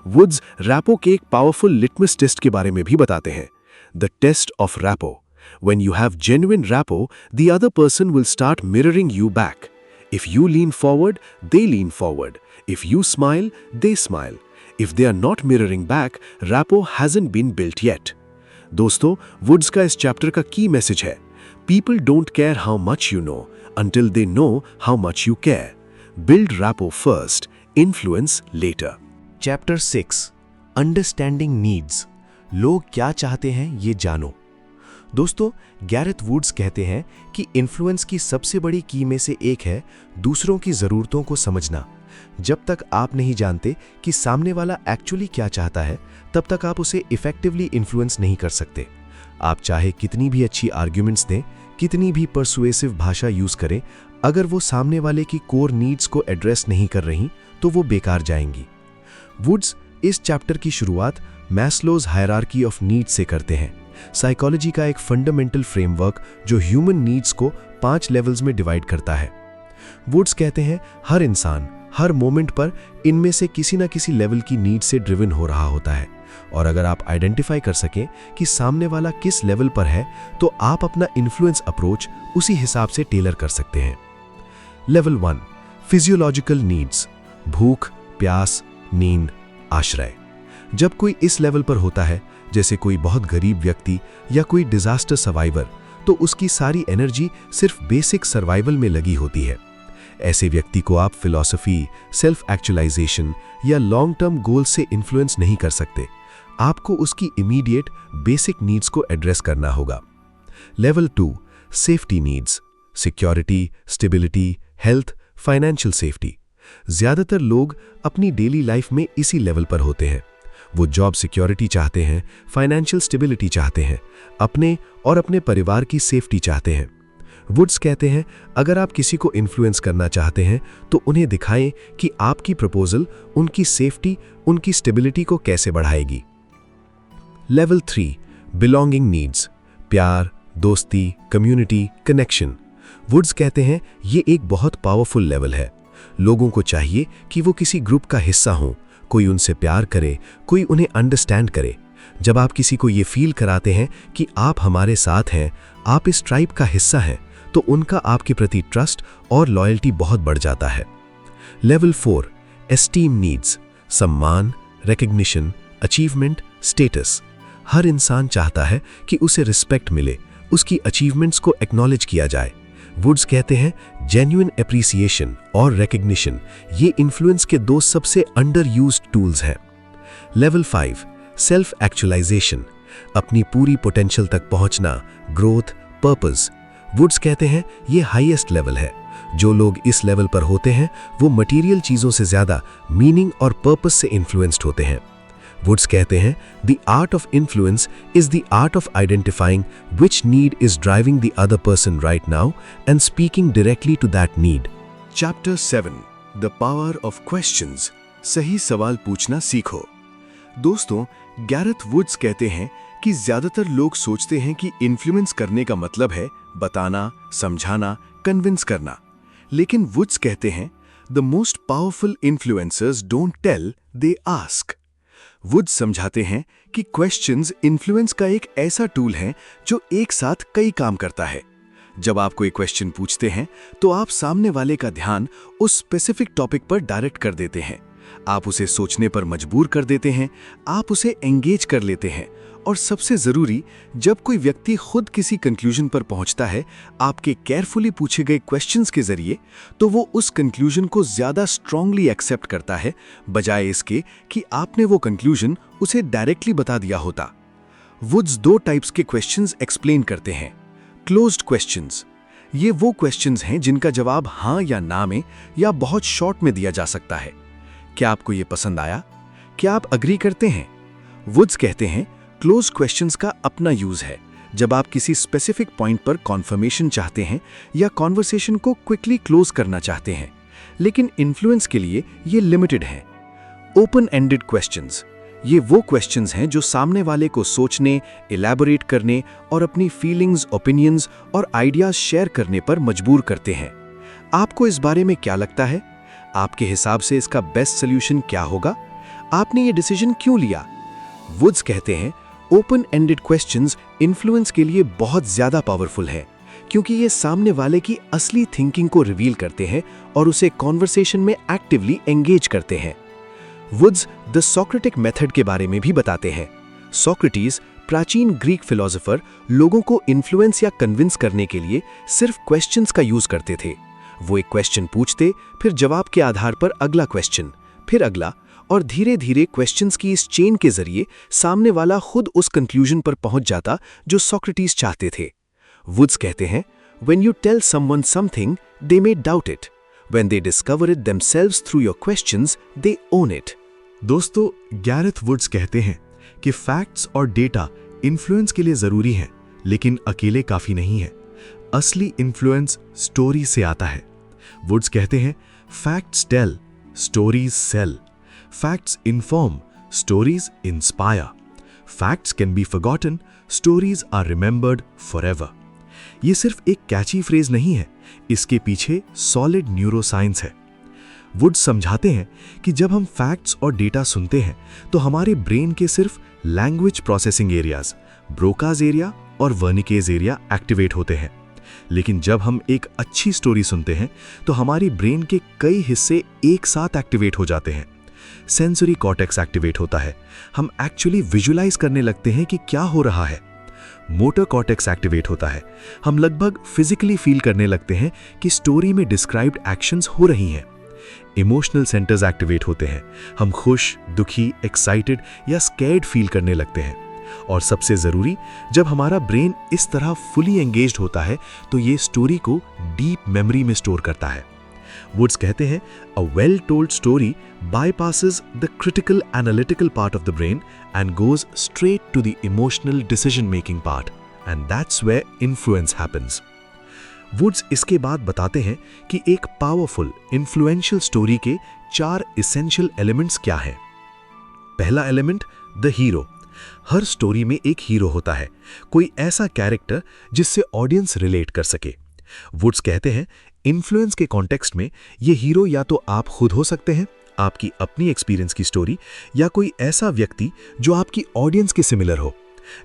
वुड्स रैपो के एक पावरफुल लिटमस टेस्ट के बारे में भी बताते हैं, the test of rapport. When you have genuine rapport, the other person will start mirroring you back. If you lean forward, they lean forward. If you smile, they smile. If they are not mirroring back, rapport hasn't been built yet. दोस्तों, woods का इस chapter का key message है, People don't care how much you know until they know how much you care. Build rapport first, influence later. Chapter 6, understanding needs. लोग क्या चाहते हैं ये जानो। दोस्तों, गैरेथ वुड्स कहते हैं कि इन्फ्लुएंस की सबसे बड़ी की में से एक है दूसरों की ज़रूरतों को समझना। जब तक आप नहीं जानते कि सामने वाला एक्चुअली क्या चाहता है, तब तक आप उसे इफेक्टिवली इन्फ्लुएंस नहीं कर सकते। आप चाहे कितनी भी अच्छी आर्ग्यूमेंट्स दें, कितनी भी परसुएसिव भाषा यूज़ करें, अगर वो सामने वाले की कोर नीड्स को एड्रेस नहीं कर रही तो वो बेकार जाएंगी। वुड्स इस चैप्टर की शुरुआत मैस्लोज हायरार्की ऑफ नीड्स से करते हैं, साइकोलॉजी का एक फंडामेंटल फ्रेमवर्क जो ह्यूमन नीड्स को 5 लेवल्स में डिवाइड करता है। वुड्स कहते हैं, हर इंसान हर मोमेंट पर इनमें से किसी न किसी लेवल की नीड से ड्रिवन हो रहा होता है, और अगर आप आइडेंटिफाई कर सकें कि सामने वाला किस लेवल पर है, तो आप अपना इन्फ्लुएंस अप्रोच उसी हिसाब से टेलर कर सकते हैं। लेवल 1, फिजियोलॉजिकल नीड्स, भूख, प्यास, नींद, आश्रय। जब कोई इस लेवल पर होता है, जैसे कोई बहुत गरीब व्यक्ति या कोई डिजास्टर सर्वाइवर, तो उसकी सारी एनर्जी सिर्फ बेसिक सर्वाइवल में लगी होती है। ऐसे व्यक्ति को आप फिलॉसफी, सेल्फ एक्चुअलाइजेशन या लॉन्ग टर्म गोल से इन्फ्लुएंस नहीं कर सकते। आपको उसकी इमीडिएट बेसिक नीड्स को एड्रेस करना होगा। Level 2, safety needs, security, stability, health, financial safety. ज्यादातर लोग अपनी डेली लाइफ में इसी लेवल पर होते हैं। वो जॉब सिक्योरिटी चाहते हैं, फाइनेंशियल स्टेबिलिटी चाहते हैं, अपने और अपने परिवार की सेफ्टी चाहते हैं। वुड्स कहते हैं, अगर आप किसी को इन्फ्लुएंस करना चाहते हैं तो उन्हें दिखाएं कि आपकी प्रपोजल उनकी सेफ्टी, उनकी स्टेबिलिटी को कैसे बढ़ाएगी। लेवल 3, बिलोंगिंग नीड्स, प्यार, दोस्ती, कम्युनिटी, कनेक्शन। वुड्स कहते हैं ये एक बहुत पावरफुल लेवल है। लोगों को चाहिए कि वो किसी ग्रुप का हिस्सा हों, कोई उनसे प्यार करे, कोई उन्हें अंडरस्टैंड करे। जब आप किसी को ये फील कराते हैं कि आप हमारे साथ हैं, आप इस ट्राइब का हिस्सा हैं, तो उनका आपके प्रति ट्रस्ट और लॉयल्टी बहुत बढ़ जाता है। लेवल 4, एस्टीम नीड्स, सम्मान, रिकग्निशन, अचीवमेंट, स्टेटस। हर इंसान चाहता है कि उसे रिस्पेक्ट मिले, उसकी अचीवमेंट्स को एक्नॉलेज किया जाए। वुड्स कहते हैं जेन्युइन एप्रिसिएशन और रिकग्निशन ये इन्फ्लुएंस के 2 सबसे अंडर यूज्ड टूल्स हैं। लेवल 5, सेल्फ एक्चुअलाइजेशन, अपनी पूरी पोटेंशियल तक पहुंचना, ग्रोथ, पर्पस। वुड्स कहते हैं ये हाईएस्ट लेवल है। जो लोग इस लेवल पर होते हैं वो मटेरियल चीजों से ज्यादा मीनिंग और पर्पस से इन्फ्लुएंस्ड होते हैं। वुड्स कहते हैं the art of influence is the art of identifying which need is driving the other person right now and speaking directly to that need. Chapter 7, the power of questions, सही सवाल पूछना सीखो। दोस्तों, Gareth Woods कहते हैं कि ज्यादातर लोग सोचते हैं कि इन्फ्लुएंस करने का मतलब है बताना, समझाना, कन्विंस करना। लेकिन वुड्स कहते हैं the most powerful influencers don't tell, they ask. Woods समझाते हैं कि क्वेश्चंस इन्फ्लुएंस का एक ऐसा टूल है जो एक साथ कई काम करता है। जब आप कोई क्वेश्चन पूछते हैं तो आप सामने वाले का ध्यान उस स्पेसिफिक टॉपिक पर डायरेक्ट कर देते हैं। आप उसे सोचने पर मजबूर कर देते हैं, आप उसे एंगेज कर लेते हैं। और सबसे जरूरी, जब कोई व्यक्ति खुद किसी कंक्लूजन पर पहुंचता है आपके केयरफुली पूछे गए क्वेश्चंस के जरिए, तो वो उस कंक्लूजन को ज्यादा स्ट्रांगली एक्सेप्ट करता है, बजाय इसके कि आपने वो कंक्लूजन उसे डायरेक्टली बता दिया होता। वुड्स 2 टाइप्स के क्वेश्चंस एक्सप्लेन करते हैं। क्लोज्ड क्वेश्चंस, ये वो क्वेश्चंस हैं जिनका जवाब हाँ या ना में या बहुत शॉर्ट में दिया जा सकता है। क्या आपको ये पसंद आया? क्या आप अग्री करते हैं? वुड्स कहते हैं क्लोज क्वेश्चंस का अपना यूज है जब आप किसी स्पेसिफिक पॉइंट पर कॉन्फर्मेशन चाहते हैं या कॉन्वर्सेशन को क्विकली क्लोज करना चाहते हैं। लेकिन इन्फ्लुएंस के लिए ये लिमिटेड है। ओपन एंडेड क्वेश्चंस, ये वो क्वेश्चंस हैं जो सामने वाले को सोचने, इलैबोरेट करने और अपनी फीलिंग्स, ओपिनियंस और आइडियाज शेयर करने पर मजबूर करते हैं। आपको इस बारे में क्या लगता है? आपके हिसाब से इसका बेस्ट सोल्यूशन क्या होगा? आपने ये डिसीजन क्यों लिया? वुड्स कहते हैं ओपन एंडेड क्वेश्चंस इन्फ्लुएंस के लिए बहुत ज्यादा पावरफुल है, क्योंकि ये सामने वाले की असली थिंकिंग को रिवील करते हैं और उसे कॉन्वर्सेशन में एक्टिवली एंगेज करते हैं। वुड्स द सोक्रेटिक मेथड के बारे में भी बताते हैं। सोक्रेटिस, प्राचीन ग्रीक फिलोसोफर, लोगों को इन्फ्लुएंस या कन्विंस करने के लिए सिर्फ क्वेश्चंस का यूज करते थे। वो एक क्वेश्चन पूछते, फिर जवाब के आधार पर अगला क्वेश्चन, फिर अगला, और धीरे धीरे क्वेश्चंस की इस चेन के जरिए सामने वाला खुद उस कंक्लूजन पर पहुंच जाता जो सोक्रेटिस चाहते थे। वुड्स कहते हैं when you tell someone something they may doubt it, when they discover it themselves through your questions they own it। दोस्तों, गैरेथ वुड्स कहते हैं कि फैक्ट्स और डेटा इन्फ्लुएंस के लिए जरूरी हैं, लेकिन अकेले काफी नहीं है। असली इन्फ्लुएंस स्टोरी से आता है। वुड्स कहते हैं facts tell, stories sell. Facts inform, stories inspire. Facts can be forgotten, stories are remembered forever. ये सिर्फ एक कैची फ्रेज नहीं है, इसके पीछे सॉलिड न्यूरोसाइंस है। वुड्स समझाते हैं कि जब हम फैक्ट्स और डेटा सुनते हैं तो हमारे ब्रेन के सिर्फ language processing areas, Broca's area और वर्निकेज एरिया एक्टिवेट होते हैं। लेकिन जब हम एक अच्छी स्टोरी सुनते हैं तो हमारी ब्रेन के कई हिस्से एक साथ एक्टिवेट हो जाते हैं। सेंसरी कॉर्टेक्स एक्टिवेट होता है, हम एक्चुअली विजुअलाइज करने लगते हैं कि क्या हो रहा है। मोटर कॉर्टेक्स एक्टिवेट होता है, हम लगभग फिजिकली फील करने लगते हैं कि स्टोरी में डिस्क्राइब्ड एक्शंस हो रही हैं। इमोशनल सेंटर्स एक्टिवेट होते हैं, हम खुश, दुखी, एक्साइटेड या स्कैर्ड फील करने लगते हैं। और सबसे ज़रूरी, जब हमारा ब्रेन इस तरह फुली एंगेज्ड होता है तो ये स्टोरी को डीप मेमोरी में स्टोर करता है। वुड्स कहते हैं, a well told story bypasses the critical analytical part of the brain and goes straight to the emotional decision making part, and that's where influence happens. Woods इसके बाद बताते हैं कि एक पावरफुल इन्फ्लुएंशियल स्टोरी के 4 essential elements क्या हैं। पहला element, the hero. Her story में एक हीरो होता है, कोई ऐसा कैरेक्टर जिससे ऑडियंस रिलेट कर सके। वुड्स कहते हैं, इन्फ्लुएंस के कॉन्टेक्स्ट में ये हीरो या तो आप खुद हो सकते हैं, आपकी अपनी एक्सपीरियंस की स्टोरी, या कोई ऐसा व्यक्ति जो आपकी ऑडियंस के सिमिलर हो।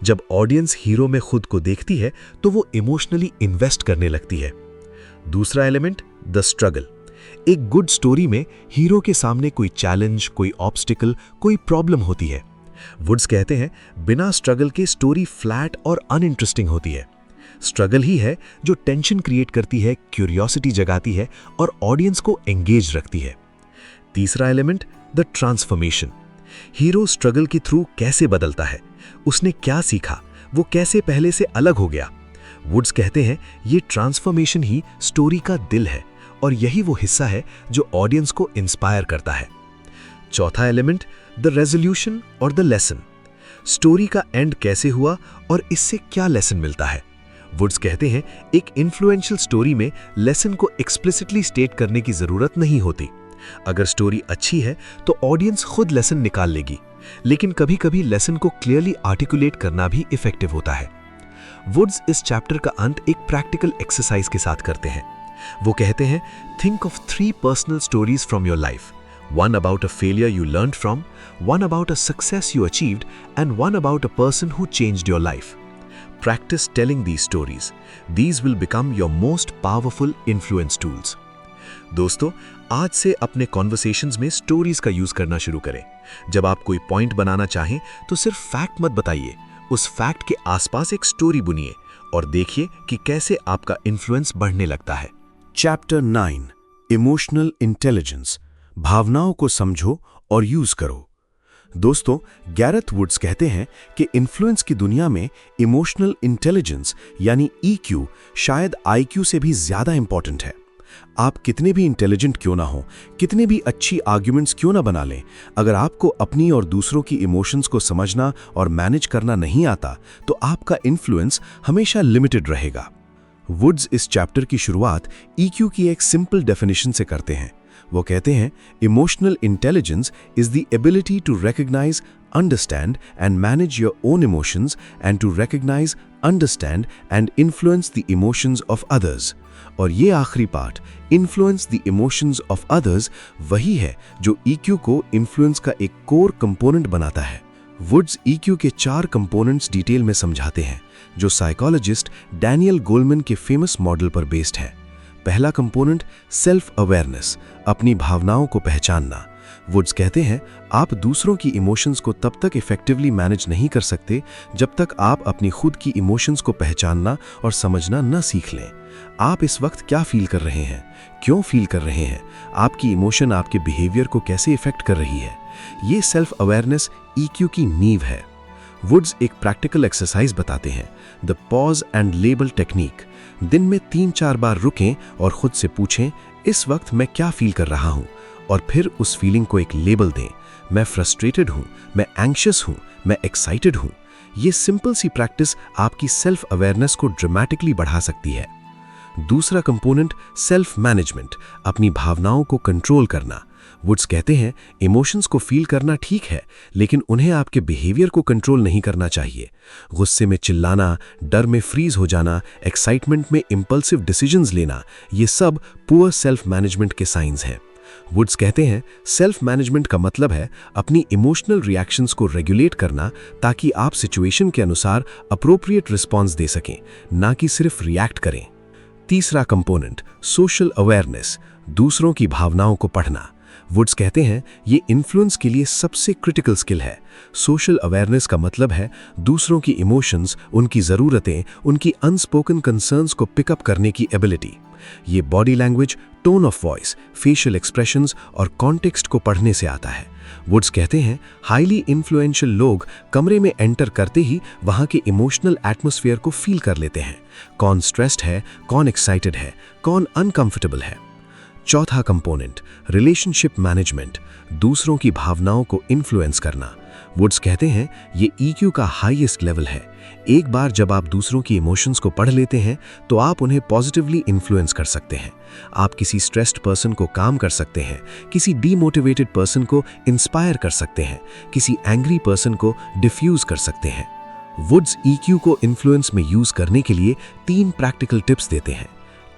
जब ऑडियंस हीरो में खुद को देखती है तो वो इमोशनली इन्वेस्ट करने लगती है। दूसरा एलिमेंट, द स्ट्रगल। एक गुड स्टोरी में हीरो के सामने कोई चैलेंज, कोई ऑब्स्टिकल, कोई प्रॉब्लम होती है। वुड्स कहते हैं, बिना स्ट्रगल के स्टोरी फ्लैट और अनइंटरेस्टिंग होती है। स्ट्रगल ही है जो टेंशन क्रिएट करती है, क्यूरियोसिटी जगाती है और ऑडियंस को एंगेज रखती है। तीसरा element, the transformation. Hero struggle के थ्रू कैसे बदलता है, उसने क्या सीखा, वो कैसे पहले से अलग हो गया। वुड्स कहते हैं, ये ट्रांसफॉर्मेशन ही स्टोरी का दिल है और यही वो हिस्सा है जो ऑडियंस को इंस्पायर करता है। चौथा एलिमेंट, द रेजोल्यूशन और द लेसन। स्टोरी का एंड कैसे हुआ और इससे क्या लेसन मिलता है। वुड्स कहते हैं, एक इन्फ्लुएंशियल स्टोरी में लेसन को एक्सप्लिसिटली स्टेट करने की जरूरत नहीं होती। अगर स्टोरी अच्छी है तो ऑडियंस खुद लेसन निकाल लेगी, लेकिन कभी-कभी लेसन को क्लियरली आर्टिकुलेट करना भी इफेक्टिव होता है। वुड्स इस चैप्टर का अंत एक प्रैक्टिकल एक्सरसाइज के साथ करते हैं। वो कहते हैं, think of 3 personal stories from your life, one about a failure you learned from, one about a success you achieved, and one about a person who changed your life. Practice telling these stories. These will become your most powerful influence tools. दोस्तों, आज से अपने conversations में stories का use करना शुरू करें। जब आप कोई पॉइंट बनाना चाहें तो सिर्फ फैक्ट मत बताइए, उस फैक्ट के आसपास एक स्टोरी बुनिए और देखिए कि कैसे आपका इन्फ्लुएंस बढ़ने लगता है। Chapter 9, emotional intelligence. भावनाओं को समझो और यूज करो। दोस्तों, गैरेथ वुड्स कहते हैं कि इन्फ्लुएंस की दुनिया में इमोशनल इंटेलिजेंस यानी EQ शायद IQ से भी ज्यादा इंपॉर्टेंट है। आप कितने भी इंटेलिजेंट क्यों ना हो, कितने भी अच्छी आर्ग्यूमेंट्स क्यों ना बना लें, अगर आपको अपनी और दूसरों की इमोशंस को समझना और मैनेज करना नहीं आता तो आपका इन्फ्लुएंस हमेशा लिमिटेड रहेगा। वुड्स इस चैप्टर की शुरुआत EQ की एक सिंपल डेफिनेशन से करते हैं। वो कहते हैं, emotional intelligence is the ability to recognise, understand and manage your own emotions and to recognize, understand and influence the emotions of others. और ये आखिरी part, influence the emotions of others, वही है जो EQ को influence का एक core component बनाता है। वुड्स EQ के 4 कंपोनेंट्स डिटेल में समझाते हैं जो साइकोलॉजिस्ट डैनियल गोलमैन के फेमस मॉडल पर बेस्ड है। पहला कंपोनेंट, सेल्फ अवेयरनेस, अपनी भावनाओं को पहचानना। वुड्स कहते हैं, आप दूसरों की इमोशंस को तब तक इफेक्टिवली मैनेज नहीं कर सकते जब तक आप अपनी खुद की इमोशंस को पहचानना और समझना न सीख लें। आप इस वक्त क्या फील कर रहे हैं, क्यों फील कर रहे हैं, आपकी इमोशन आपके बिहेवियर को कैसे इफेक्ट कर रही है। ये सेल्फ अवेयरनेस EQ की नींव है। वुड्स एक प्रैक्टिकल एक्सरसाइज बताते हैं, the pause and label technique. दिन में 3-4 बार रुकें और खुद से पूछें, इस वक्त मैं क्या फील कर रहा हूं, और फिर उस फीलिंग को एक लेबल दें। मैं फ्रस्ट्रेटेड हूं, मैं एंग्शियस हूं, मैं एक्साइटेड हूं। ये सिंपल सी प्रैक्टिस आपकी सेल्फ अवेयरनेस को ड्रामेटिकली बढ़ा सकती है। दूसरा कंपोनेंट, सेल्फ मैनेजमेंट, अपनी भावनाओं को कंट्रोल करना। वुड्स कहते हैं, इमोशंस को फील करना ठीक है, लेकिन उन्हें आपके बिहेवियर को कंट्रोल नहीं करना चाहिए। गुस्से में चिल्लाना, डर में फ्रीज हो जाना, एक्साइटमेंट में इंपल्सिव डिसीजंस लेना, ये सब पुअर सेल्फ मैनेजमेंट के साइंस हैं। वुड्स कहते हैं सेल्फ मैनेजमेंट का मतलब है अपनी इमोशनल रिएक्शंस को रेगुलेट करना ताकि आप सिचुएशन के अनुसार अप्रोप्रिएट रिस्पॉन्स दे सकें, ना कि सिर्फ रिएक्ट करें। तीसरा कंपोनेंट सोशल अवेयरनेस, दूसरों की भावनाओं को पढ़ना। वुड्स कहते हैं ये इन्फ्लुएंस के लिए सबसे क्रिटिकल स्किल है। सोशल अवेयरनेस का मतलब है दूसरों की इमोशंस, उनकी ज़रूरतें, उनकी अनस्पोकन कंसर्न्स को पिकअप करने की एबिलिटी। ये body language, tone of voice, facial expressions और कॉन्टेक्स्ट को पढ़ने से आता है। वुड्स कहते हैं हाईली इन्फ्लुएंशियल लोग कमरे में एंटर करते ही वहाँ के इमोशनल एटमॉस्फेयर को फील कर लेते हैं। कौन स्ट्रेस्ड है, कौन एक्साइटेड है, कौन अनकंफर्टेबल है। चौथा कंपोनेंट रिलेशनशिप मैनेजमेंट, दूसरों की भावनाओं को इन्फ्लुएंस करना। वुड्स कहते हैं ये EQ का हाईएस्ट लेवल है। एक बार जब आप दूसरों की इमोशंस को पढ़ लेते हैं तो आप उन्हें पॉजिटिवली इन्फ्लुएंस कर सकते हैं। आप किसी स्ट्रेस्ड पर्सन को काम कर सकते हैं, किसी डीमोटिवेटेड पर्सन को इंस्पायर कर सकते हैं, किसी एंग्री पर्सन को डिफ्यूज कर सकते हैं। वुड्स EQ को इन्फ्लुएंस में यूज करने के लिए 3 प्रैक्टिकल टिप्स देते हैं।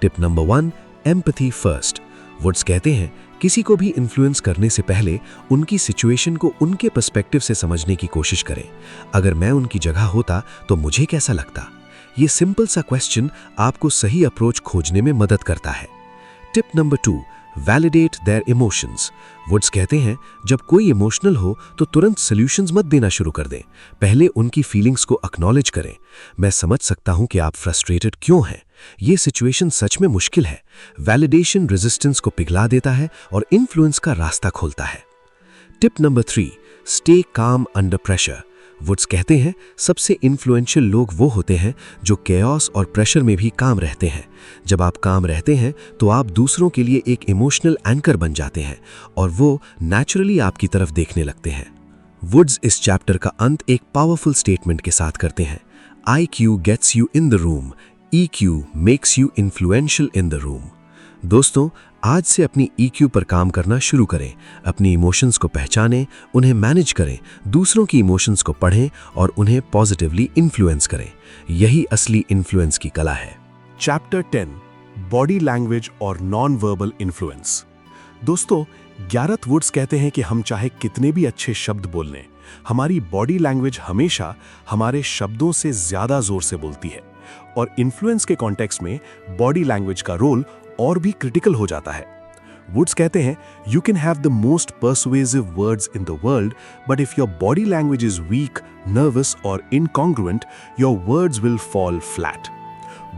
Tip number 1, empathy first. Woods कहते हैं किसी को भी इन्फ्लुएंस करने से पहले उनकी सिचुएशन को उनके पर्सपेक्टिव से समझने की कोशिश करें। अगर मैं उनकी जगह होता तो मुझे कैसा लगता? ये सिंपल सा क्वेश्चन आपको सही अप्रोच खोजने में मदद करता है। Tip number 2, validate their emotions. Woods कहते हैं जब कोई इमोशनल हो तो तुरंत सॉल्यूशंस मत देना शुरू कर दें, पहले उनकी फीलिंग्स को एक्नॉलेज करें। मैं समझ सकता हूं कि आप फ्रस्ट्रेटेड क्यों हैं, ये सिचुएशन सच में मुश्किल है। वैलिडेशन रेजिस्टेंस को पिघला देता है और इन्फ्लुएंस का रास्ता खोलता है। Tip number 3, stay calm under pressure. Woods कहते हैं सबसे इन्फ्लुएंशियल लोग वो होते हैं जो केओस और प्रेशर में भी काम रहते हैं। जब आप काम रहते हैं तो आप दूसरों के लिए एक इमोशनल एंकर बन जाते हैं और वो नेचुरली आपकी तरफ देखने लगते हैं। वुड्स इस चैप्टर का अंत एक पावरफुल स्टेटमेंट के साथ करते हैं, IQ gets you in the room, EQ makes you influential in the room. दोस्तों, आज से अपनी EQ पर काम करना शुरू करें। अपनी इमोशंस को पहचानें, उन्हें मैनेज करें, दूसरों की इमोशंस को पढ़ें और उन्हें पॉजिटिवली इन्फ्लुएंस करें। यही असली इन्फ्लुएंस की कला है। चैप्टर 10, बॉडी लैंग्वेज और नॉन वर्बल इन्फ्लुएंस। दोस्तों, गैरेथ वुड्स कहते हैं कि हम चाहे कितने भी अच्छे शब्द बोल लें, हमारी बॉडी लैंग्वेज हमेशा हमारे शब्दों से ज्यादा जोर से बोलती है और इन्फ्लुएंस के कॉन्टेक्स्ट में बॉडी लैंग्वेज का रोल और भी क्रिटिकल हो जाता है। वुड्स कहते हैं you can have the most persuasive words in the world, but if your body language is weak, nervous और incongruent, your words will fall flat.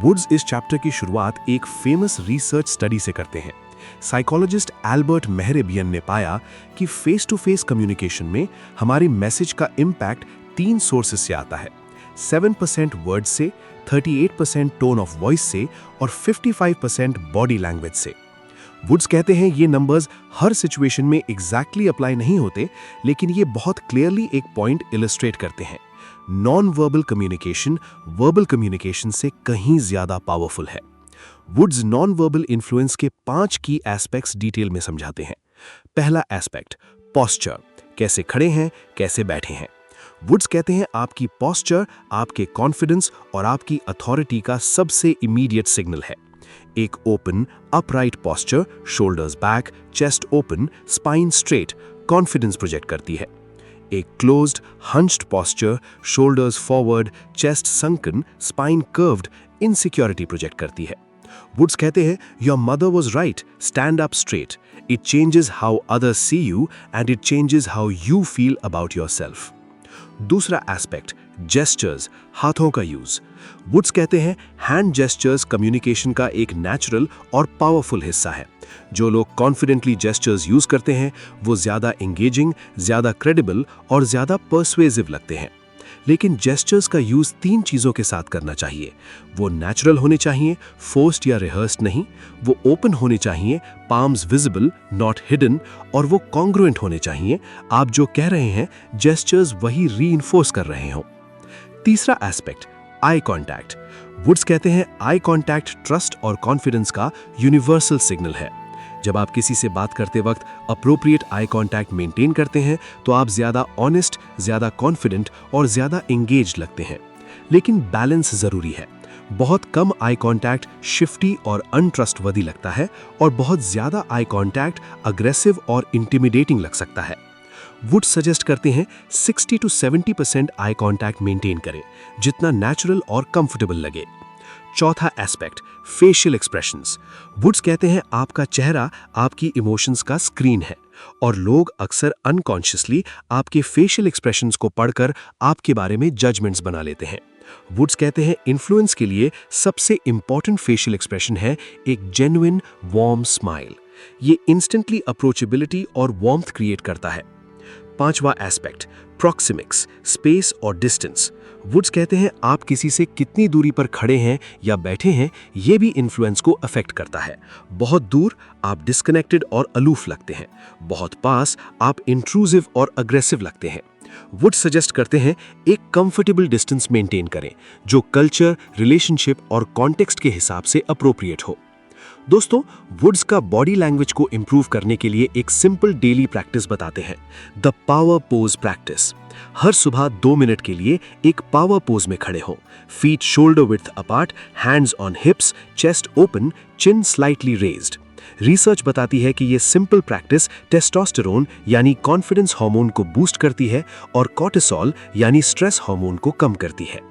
Woods इस चैप्टर की शुरुआत एक फेमस रिसर्च स्टडी से करते हैं। साइकोलॉजिस्ट एल्बर्ट मेहरेबियन ने पाया कि फेस टू फेस कम्युनिकेशन में हमारी मैसेज का इम्पैक्ट 3 सोर्सेस से आता है, 7% वर्ड से, 38% टोन ऑफ वॉइस से और 55% बॉडी लैंग्वेज से। वुड्स कहते हैं ये नंबर्स हर सिचुएशन में एग्जैक्टली अप्लाई नहीं होते, लेकिन ये बहुत क्लियरली एक पॉइंट इलस्ट्रेट करते हैं। Non verbal communication verbal communication से कहीं ज्यादा पावरफुल है। वुड्स नॉन वर्बल इन्फ्लुएंस के 5 की एस्पेक्ट्स डिटेल में समझाते हैं। पहला एस्पेक्ट, पोस्चर, कैसे खड़े हैं, कैसे बैठे हैं। वुड्स कहते हैं आपकी पोस्चर आपके कॉन्फिडेंस और आपकी अथॉरिटी का सबसे इमीडिएट सिग्नल है। एक open upright posture, shoulders back, chest open, spine straight, confidence project करती है। एक closed hunched posture, shoulders forward, chest sunken, spine curved, insecurity project करती है। वुड्स कहते हैं your mother was right, stand up straight, it changes how others see you and it changes how you feel about yourself. दूसरा aspect, gestures, हाथों का use. Woods कहते हैं hand gestures communication का एक नेचुरल और पावरफुल हिस्सा है। जो लोग कॉन्फिडेंटली जेस्चर्स यूज करते हैं वो ज्यादा एंगेजिंग, ज्यादा क्रेडिबल और ज्यादा पर्सुएसिव लगते हैं। लेकिन जेस्चर्स का यूज 3 चीजों के साथ करना चाहिए। वो नेचुरल होने चाहिए, फोर्स्ड या रिहर्स्ड नहीं, वो ओपन होने चाहिए, पाम्स विजिबल नॉट हिडन, और वो कॉन्ग्रुएंट होने चाहिए, आप जो कह रहे हैं जेस्चर्स वही रीइंफोर्स कर रहे हो। तीसरा एस्पेक्ट, आई कॉन्टैक्ट। वुड्स कहते हैं आई कॉन्टैक्ट ट्रस्ट और कॉन्फिडेंस का यूनिवर्सल सिग्नल है। जब आप किसी से बात करते वक्त अप्रोप्रिएट आई कॉन्टैक्ट मेंटेन करते हैं तो आप ज्यादा ऑनेस्ट, ज्यादा कॉन्फिडेंट और ज्यादा एंगेज्ड लगते हैं। लेकिन बैलेंस जरूरी है। बहुत कम आई कांटेक्ट शिफ्टी और अनट्रस्टवर्दी लगता है और बहुत ज्यादा आई कांटेक्ट अग्रेसिव और इंटिमिडेटिंग लग सकता है। वुड सजेस्ट करते हैं 60 to 70% आई कांटेक्ट मेंटेन करें, जितना नेचुरल और कंफर्टेबल लगे। चौथा एस्पेक्ट, फेशियल एक्सप्रेशंस। वुड्स कहते हैं आपका चेहरा आपकी इमोशंस का स्क्रीन है और लोग अक्सर अनकॉन्शियसली आपके फेशियल एक्सप्रेशंस को पढ़कर आपके बारे में जजमेंट्स बना लेते हैं। वुड्स कहते हैं इन्फ्लुएंस के लिए सबसे इंपॉर्टेंट फेशियल एक्सप्रेशन है एक जेन्युइन वार्म स्माइल। ये इंस्टेंटली अप्रोचेबिलिटी और वार्मथ क्रिएट करता है। पांचवा एस्पेक्ट, प्रॉक्सिमिक्स, स्पेस और डिस्टेंस। वुड्स कहते हैं आप किसी से कितनी दूरी पर खड़े हैं या बैठे हैं, ये भी इन्फ्लुएंस को अफेक्ट करता है। बहुत दूर आप डिस्कनेक्टेड और अलूफ लगते हैं, बहुत पास आप इंट्रूसिव और अग्रेसिव लगते हैं। वुड सजेस्ट करते हैं एक कंफर्टेबल डिस्टेंस मेंटेन करें जो कल्चर, रिलेशनशिप और कॉन्टेक्स्ट के हिसाब से अप्रोप्रिएट हो। दोस्तों, वुड्स का बॉडी लैंग्वेज को इंप्रूव करने के लिए एक सिंपल डेली प्रैक्टिस बताते हैं, द पावर पोज प्रैक्टिस। हर सुबह 2 मिनट के लिए एक पावर पोज में खड़े हो, feet shoulder width apart, hands on हिप्स, chest open, chin slightly raised. Research बताती है कि ये सिंपल प्रैक्टिस टेस्टोस्टेरोन यानी कॉन्फिडेंस हार्मोन को बूस्ट करती है और कॉर्टिसोल यानी स्ट्रेस हार्मोन को कम करती है।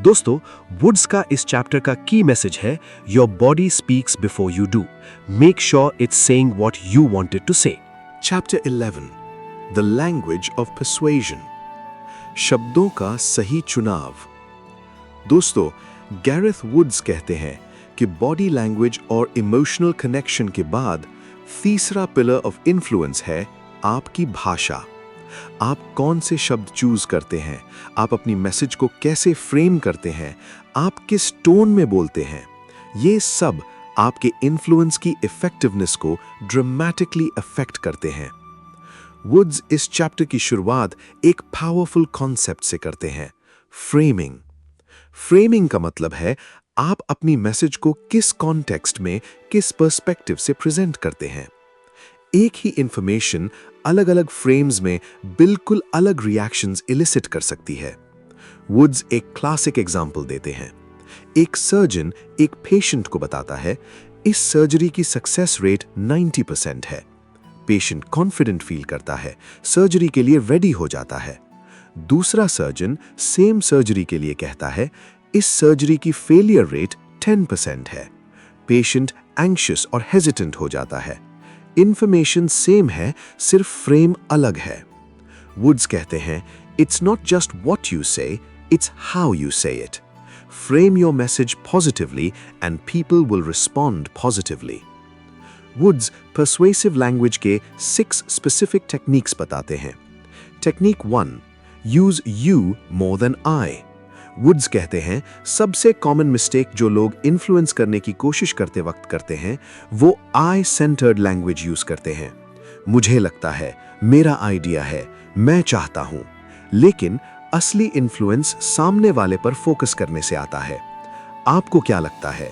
दोस्तों, वुड्स का इस चैप्टर का की मैसेज है, your body speaks before you do, make sure it's saying what you wanted to say. Chapter 11, the language of persuasion, शब्दों का सही चुनाव। दोस्तों, गैरेथ वुड्स कहते हैं कि बॉडी लैंग्वेज और इमोशनल कनेक्शन के बाद तीसरा पिलर ऑफ इन्फ्लुएंस है आपकी भाषा। आप कौन से शब्द चूज करते हैं, आप अपनी मैसेज को कैसे फ्रेम करते हैं, आप किस टोन में बोलते हैं, ये सब आपके इन्फ्लुएंस की इफेक्टिवनेस को ड्रामेटिकली अफेक्ट करते हैं। वुड्स इस चैप्टर की शुरुआत एक पावरफुल कॉन्सेप्ट से करते हैं, फ्रेमिंग। फ्रेमिंग का मतलब है आप अपनी मैसेज को किस कॉन्टेक्स्ट में, किस पर्सपेक्टिव से प्रेजेंट करते हैं। एक ही इंफॉर्मेशन अलग अलग फ्रेम्स में बिल्कुल अलग रिएक्शंस इलिसिट कर सकती है। वुड्स एक क्लासिक एग्जाम्पल देते हैं। एक सर्जन एक पेशेंट को बताता है, इस सर्जरी की सक्सेस रेट 90% है। पेशेंट कॉन्फिडेंट फील करता है, सर्जरी के लिए रेडी हो जाता है। दूसरा सर्जन सेम सर्जरी के लिए कहता है, इस सर्जरी की फेलियर रेट 10% है। पेशेंट एंग्शियस और हेजिटेंट हो जाता है। इंफॉर्मेशन सेम है, सिर्फ फ्रेम अलग है। वुड्स कहते हैं, it's not just what you say, it's how you say it. Frame your message positively and people will respond positively. Woods persuasive language के 6 स्पेसिफिक टेक्निक्स बताते हैं। Technique 1, use you more than I. Woods कहते हैं सबसे common mistake जो लोग influence करने की कोशिश करते वक्त करते हैं, वो आई सेंटर्ड लैंग्वेज यूज करते हैं। मुझे लगता है, मेरा आइडिया है, मैं चाहता हूं। लेकिन असली इन्फ्लुएंस सामने वाले पर फोकस करने से आता है। आपको क्या लगता है,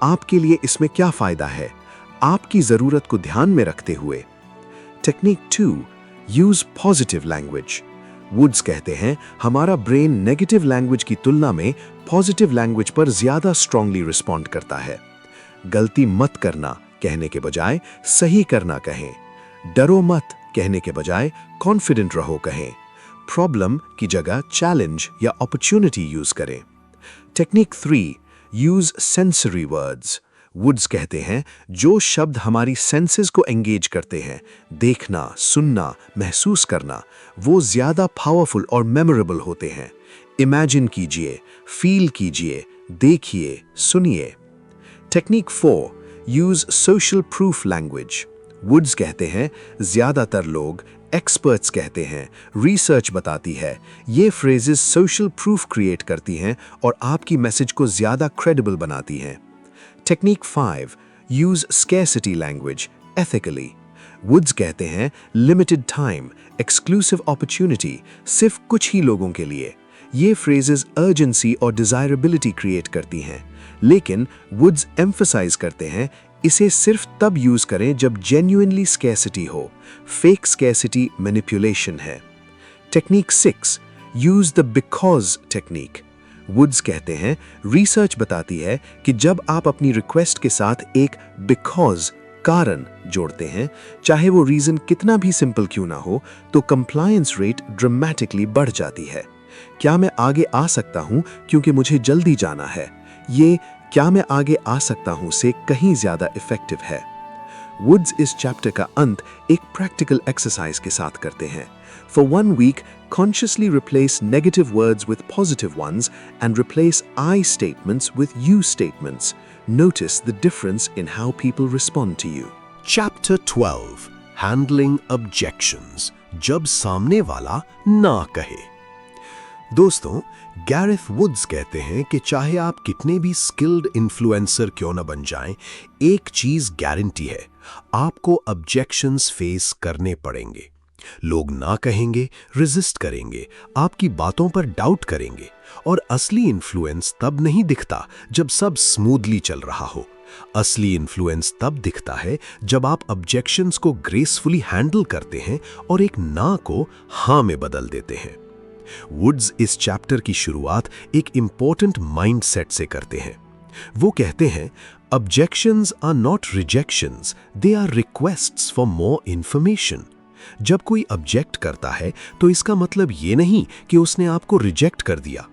आपके लिए इसमें क्या फायदा है, आपकी जरूरत को ध्यान में रखते हुए। Technique 2, use positive language. Woods कहते हैं हमारा ब्रेन नेगेटिव लैंग्वेज की तुलना में पॉजिटिव लैंग्वेज पर ज्यादा स्ट्रांगली रिस्पॉन्ड करता है। गलती मत करना कहने के बजाय सही करना कहें। डरो मत कहने के बजाय कॉन्फिडेंट रहो कहें। प्रॉब्लम की जगह चैलेंज या अपॉर्चुनिटी यूज करें। Technique 3, use sensory words. Woods कहते हैं जो शब्द हमारी सेंसेस को एंगेज करते हैं, देखना, सुनना, महसूस करना, वो ज्यादा पावरफुल और मेमोरेबल होते हैं। इमेजिन कीजिए, फील कीजिए, देखिए, सुनिए। Technique 4, use social proof language. Woods कहते हैं ज्यादातर लोग, एक्सपर्ट्स कहते हैं, रिसर्च बताती है, ये फ्रेजेस सोशल प्रूफ क्रिएट करती हैं और आपकी मैसेज को ज्यादा क्रेडिबल बनाती हैं। Technique 5, use scarcity language ethically. Woods कहते हैं लिमिटेड टाइम, एक्सक्लूसिव अपॉर्चुनिटी, सिर्फ कुछ ही लोगों के लिए। ये फ्रेजेस अर्जेंसी और डिजायरेबिलिटी क्रिएट करती हैं, लेकिन वुड्स एम्फसाइज करते हैं इसे सिर्फ तब यूज करें जब जेन्युइनली स्कैरसिटी हो। फेक स्कैरसिटी मैनिपुलेशन है। Technique 6, use the because technique. Woods कहते हैं, रिसर्च बताती है कि जब आप अपनी रिक्वेस्ट के साथ एक बिकॉज कारण जोड़ते हैं, चाहे वो रीजन कितना भी सिंपल क्यों ना हो, तो कंप्लायंस रेट ड्रामेटिकली बढ़ जाती है। क्या मैं आगे आ सकता हूं क्योंकि मुझे जल्दी जाना है, ये क्या मैं आगे आ सकता हूं से कहीं ज्यादा इफेक्टिव है। वुड्स इस चैप्टर का अंत एक प्रैक्टिकल एक्सरसाइज के साथ करते हैं। For 1 week, consciously replace negative words with positive ones and replace I statements with you statements. Notice the difference in how people respond to you. Chapter 12 Handling Objections जब सामने वाला ना कहे। दोस्तों, गैरेथ वुड्स कहते हैं कि चाहे आप कितने भी स्किल्ड इन्फ्लुएंसर क्यों न बन जाएं, एक चीज गारंटी है, आपको ऑब्जेक्शंस फेस करने पड़ेंगे। लोग ना कहेंगे, रेजिस्ट करेंगे, आपकी बातों पर डाउट करेंगे, और असली इन्फ्लुएंस तब नहीं दिखता जब सब स्मूथली चल रहा हो। असली इन्फ्लुएंस तब दिखता है जब आप ऑब्जेक्शंस को ग्रेसफुली हैंडल करते हैं और एक ना को हाँ में बदल देते हैं। वुड्स इस चैप्टर की शुरुआत एक इंपॉर्टेंट माइंडसेट से करते हैं। वो कहते हैं, objections are not rejections, they are requests for more information. जब कोई ऑब्जेक्ट करता है तो इसका मतलब ये नहीं कि उसने आपको रिजेक्ट कर दिया।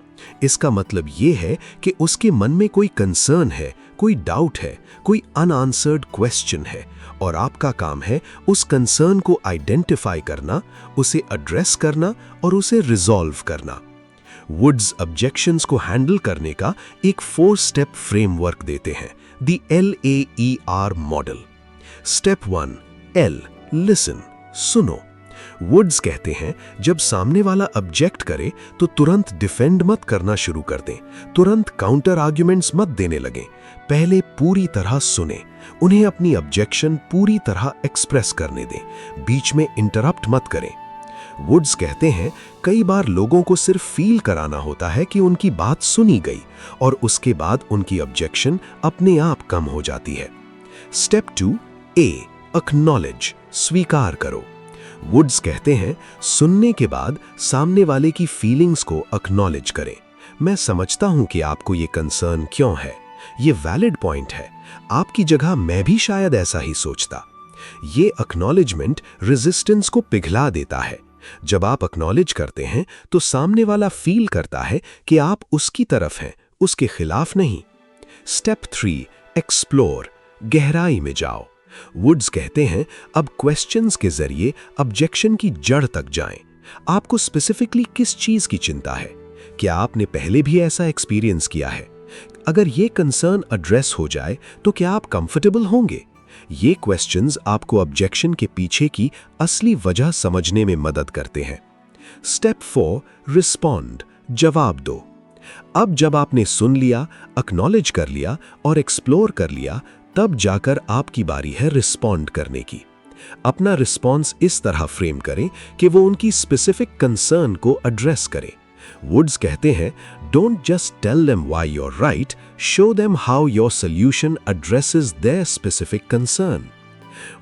इसका मतलब ये है कि उसके मन में कोई कंसर्न है, कोई डाउट है, कोई अनआंसर्ड क्वेश्चन है, और आपका काम है उस कंसर्न को आइडेंटिफाई करना, उसे एड्रेस करना और उसे रिजॉल्व करना। वुड्स ऑब्जेक्शंस को हैंडल करने का एक 4 स्टेप फ्रेमवर्क देते हैं, the LAER model. Step 1 L listen, सुनो। वुड्स कहते हैं, जब सामने वाला ऑब्जेक्ट करे तो तुरंत डिफेंड मत करना शुरू कर दें, तुरंत काउंटर आर्ग्यूमेंट्स मत देने लगें। पहले पूरी तरह सुने, उन्हें अपनी ऑब्जेक्शन पूरी तरह एक्सप्रेस करने दें, बीच में इंटरप्ट मत करें। वुड्स कहते हैं, कई बार लोगों को सिर्फ फील कराना होता है कि उनकी बात सुनी गई, और उसके बाद उनकी ऑब्जेक्शन अपने आप कम हो जाती है। स्टेप 2 A एक्नॉलेज, स्वीकार करो। वुड्स कहते हैं, सुनने के बाद सामने वाले की फीलिंग्स को एक्नॉलेज करें। मैं समझता हूं कि आपको ये कंसर्न क्यों है, ये वैलिड पॉइंट है, आपकी जगह मैं भी शायद ऐसा ही सोचता। ये एक्नॉलेजमेंट रेजिस्टेंस को पिघला देता है। जब आप एक्नॉलेज करते हैं तो सामने वाला फील करता है कि आप उसकी तरफ हैं, उसके खिलाफ नहीं। स्टेप 3 एक्सप्लोर, गहराई में जाओ। वुड्स कहते हैं, अब क्वेश्चंस के जरिए ऑब्जेक्शन की जड़ तक जाएं। आपको स्पेसिफिकली किस चीज की चिंता है? क्या आपने पहले भी ऐसा एक्सपीरियंस किया है? अगर ये कंसर्न एड्रेस हो जाए तो क्या आप कंफर्टेबल होंगे? ये क्वेश्चंस आपको ऑब्जेक्शन के पीछे की असली वजह समझने में मदद करते हैं। स्टेप 4 रिस्पॉन्ड, जवाब दो। अब जब आपने सुन लिया, एक्नॉलेज कर लिया और एक्सप्लोर कर लिया, तब जाकर आपकी बारी है रिस्पॉन्ड करने की। अपना रिस्पॉन्स इस तरह फ्रेम करें कि वो उनकी स्पेसिफिक कंसर्न को एड्रेस करे। वुड्स कहते हैं, don't just tell them why you are right, show them how your solution addresses their specific concern.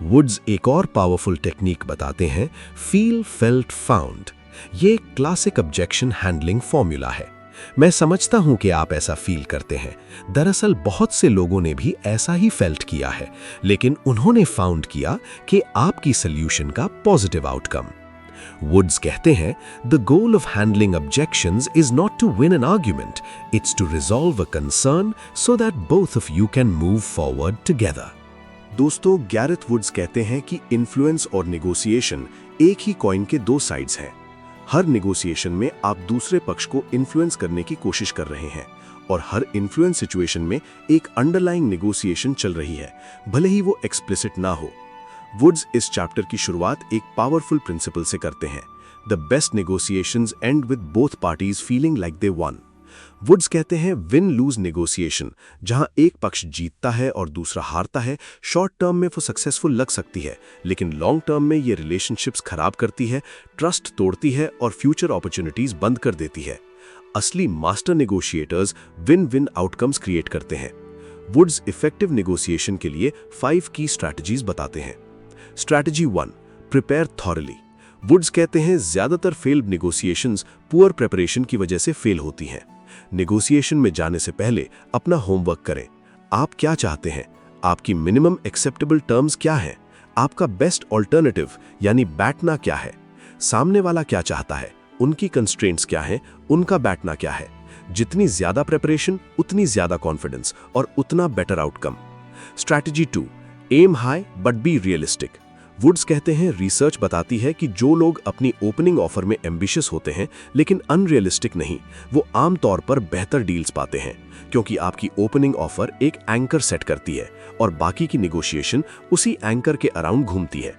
Woods एक और पावरफुल टेक्निक बताते हैं, फील फेल्ट फाउंड। ये क्लासिक ऑब्जेक्शन हैंडलिंग फॉर्मूला है। मैं समझता हूं कि आप ऐसा फील करते हैं। दरअसल बहुत से लोगों ने भी ऐसा ही फेल्ट किया है, लेकिन उन्होंने फाउंड किया कि आपकी सॉल्यूशन का पॉजिटिव आउटकम। वुड्स कहते हैं, the goal of handling objections is not to win an argument, it's to resolve a concern so that both of you can move forward together. दोस्तों, गैरेथ वुड्स कहते हैं कि influence और negotiation एक ही coin के 2 sides हैं। हर negotiation में आप दूसरे पक्ष को इन्फ्लुएंस करने की कोशिश कर रहे हैं, और हर इन्फ्लुएंस सिचुएशन में एक अंडरलाइंग नेगोशिएशन चल रही है, भले ही वो एक्सप्लिसिट ना हो। वुड्स इस चैप्टर की शुरुआत एक पावरफुल प्रिंसिपल से करते हैं, the best negotiations end with both parties feeling like they won. Woods कहते हैं, विन लूज नेगोशिएशन, जहां एक पक्ष जीतता है और दूसरा हारता है, शॉर्ट टर्म में वो सक्सेसफुल लग सकती है, लेकिन लॉन्ग टर्म में ये रिलेशनशिप्स खराब करती है, ट्रस्ट तोड़ती है और फ्यूचर अपॉर्चुनिटीज बंद कर देती है। असली master negotiators win win outcomes create करते हैं। वुड्स इफेक्टिव नेगोशिएशन के लिए 5 की स्ट्रैटेजीज बताते हैं। Strategy 1 prepare thoroughly. वुड्स कहते हैं, ज्यादातर फेल्ड नेगोशिएशंस पुअर प्रिपरेशन की वजह से फेल होती हैं। नेगोशिएशन में जाने से पहले अपना होमवर्क करें। आप क्या चाहते हैं? आपकी मिनिमम एक्सेप्टेबल टर्म्स क्या हैं? आपका बेस्ट ऑल्टरनेटिव यानी बैठना क्या है? सामने वाला क्या चाहता है? उनकी कंस्ट्रेंट्स क्या हैं? उनका बैठना क्या है? जितनी ज्यादा प्रिपरेशन उतनी ज्यादा कॉन्फिडेंस और उतना better outcome. Strategy 2, aim high but be realistic. Woods कहते हैं रिसर्च बताती है कि जो लोग अपनी ओपनिंग ऑफर में एम्बिशियस होते हैं लेकिन अनरियलिस्टिक नहीं, वो आमतौर पर बेहतर डील्स पाते हैं, क्योंकि आपकी ओपनिंग ऑफर एक एंकर सेट करती है और बाकी की नेगोशिएशन उसी एंकर के अराउंड घूमती है।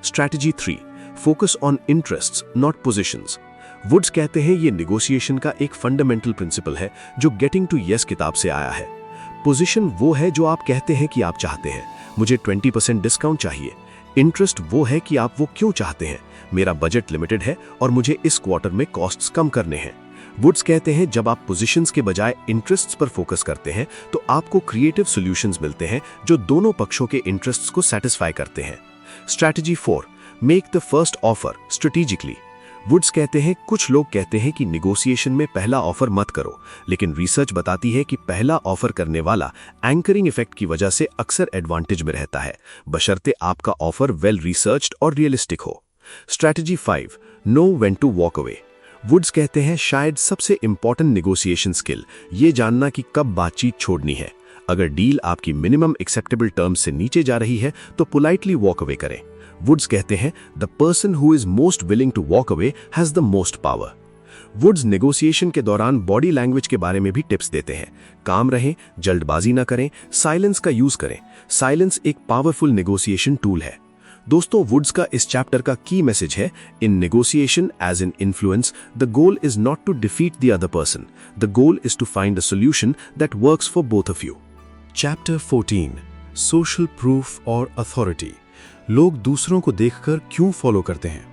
Strategy 3, focus on interests not positions. Woods कहते हैं ये नेगोशिएशन का एक फंडामेंटल प्रिंसिपल है जो गेटिंग टू यस किताब से आया है। पोजीशन वो है जो आप कहते हैं कि आप चाहते हैं, मुझे 20% डिस्काउंट चाहिए। इंटरेस्ट वो है कि आप वो क्यों चाहते हैं, मेरा बजट लिमिटेड है और मुझे इस क्वार्टर में कॉस्ट्स कम करने हैं। वुड्स कहते हैं जब आप पोजीशंस के बजाय इंटरेस्ट्स पर फोकस करते हैं तो आपको क्रिएटिव सॉल्यूशंस मिलते हैं जो दोनों पक्षों के इंटरेस्ट्स को सेटिस्फाई करते हैं। Strategy 4, make the first offer strategically. Woods कहते हैं कुछ लोग कहते हैं कि नेगोशिएशन में पहला ऑफर मत करो, लेकिन रिसर्च बताती है कि पहला ऑफर करने वाला एंकरिंग इफेक्ट की वजह से अक्सर एडवांटेज में रहता है, बशर्ते आपका ऑफर वेल रिसर्च्ड और रियलिस्टिक हो। Strategy 5, know when to walk away. Woods कहते हैं शायद सबसे इंपॉर्टेंट नेगोशिएशन स्किल ये जानना कि कब बातचीत छोड़नी है। अगर डील आपकी मिनिमम एक्सेप्टेबल टर्म्स से नीचे जा रही है तो पोलाइटली वॉक अवे करें। वुड्स कहते हैं the person who is most willing to walk away has the most power. Woods negotiation के दौरान बॉडी लैंग्वेज के बारे में भी टिप्स देते हैं। काम रहें, जल्दबाजी ना करें, साइलेंस का यूज करें। साइलेंस एक पावरफुल नेगोशिएशन टूल है। दोस्तों, वुड्स का इस चैप्टर का की मैसेज है, in negotiation as in influence the goal is not to defeat the other person, the goal is to find a solution that works for both of you. Chapter 14, social proof और authority. लोग दूसरों को देखकर क्यों follow करते हैं?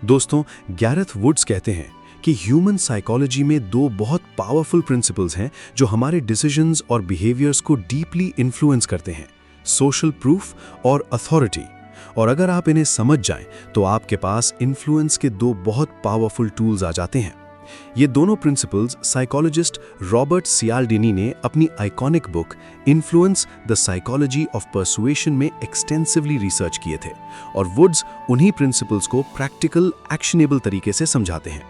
दोस्तों, Gareth Woods कहते हैं कि ह्यूमन साइकोलॉजी में दो बहुत पावरफुल प्रिंसिपल्स हैं जो हमारे डिसीजंस और बिहेवियर्स को डीपली इन्फ्लुएंस करते हैं, सोशल प्रूफ और अथॉरिटी। और अगर आप इन्हें समझ जाएं तो आपके पास इन्फ्लुएंस के दो बहुत पावरफुल टूल्स आ जाते हैं। ये दोनों प्रिंसिपल्स साइकोलॉजिस्ट रॉबर्ट सियाल्डिनी ने अपनी iconic book influence the psychology of persuasion में एक्सटेंसिवली रिसर्च किए थे और वुड्स उन्हीं प्रिंसिपल्स को प्रैक्टिकल एक्शनेबल तरीके से समझाते हैं।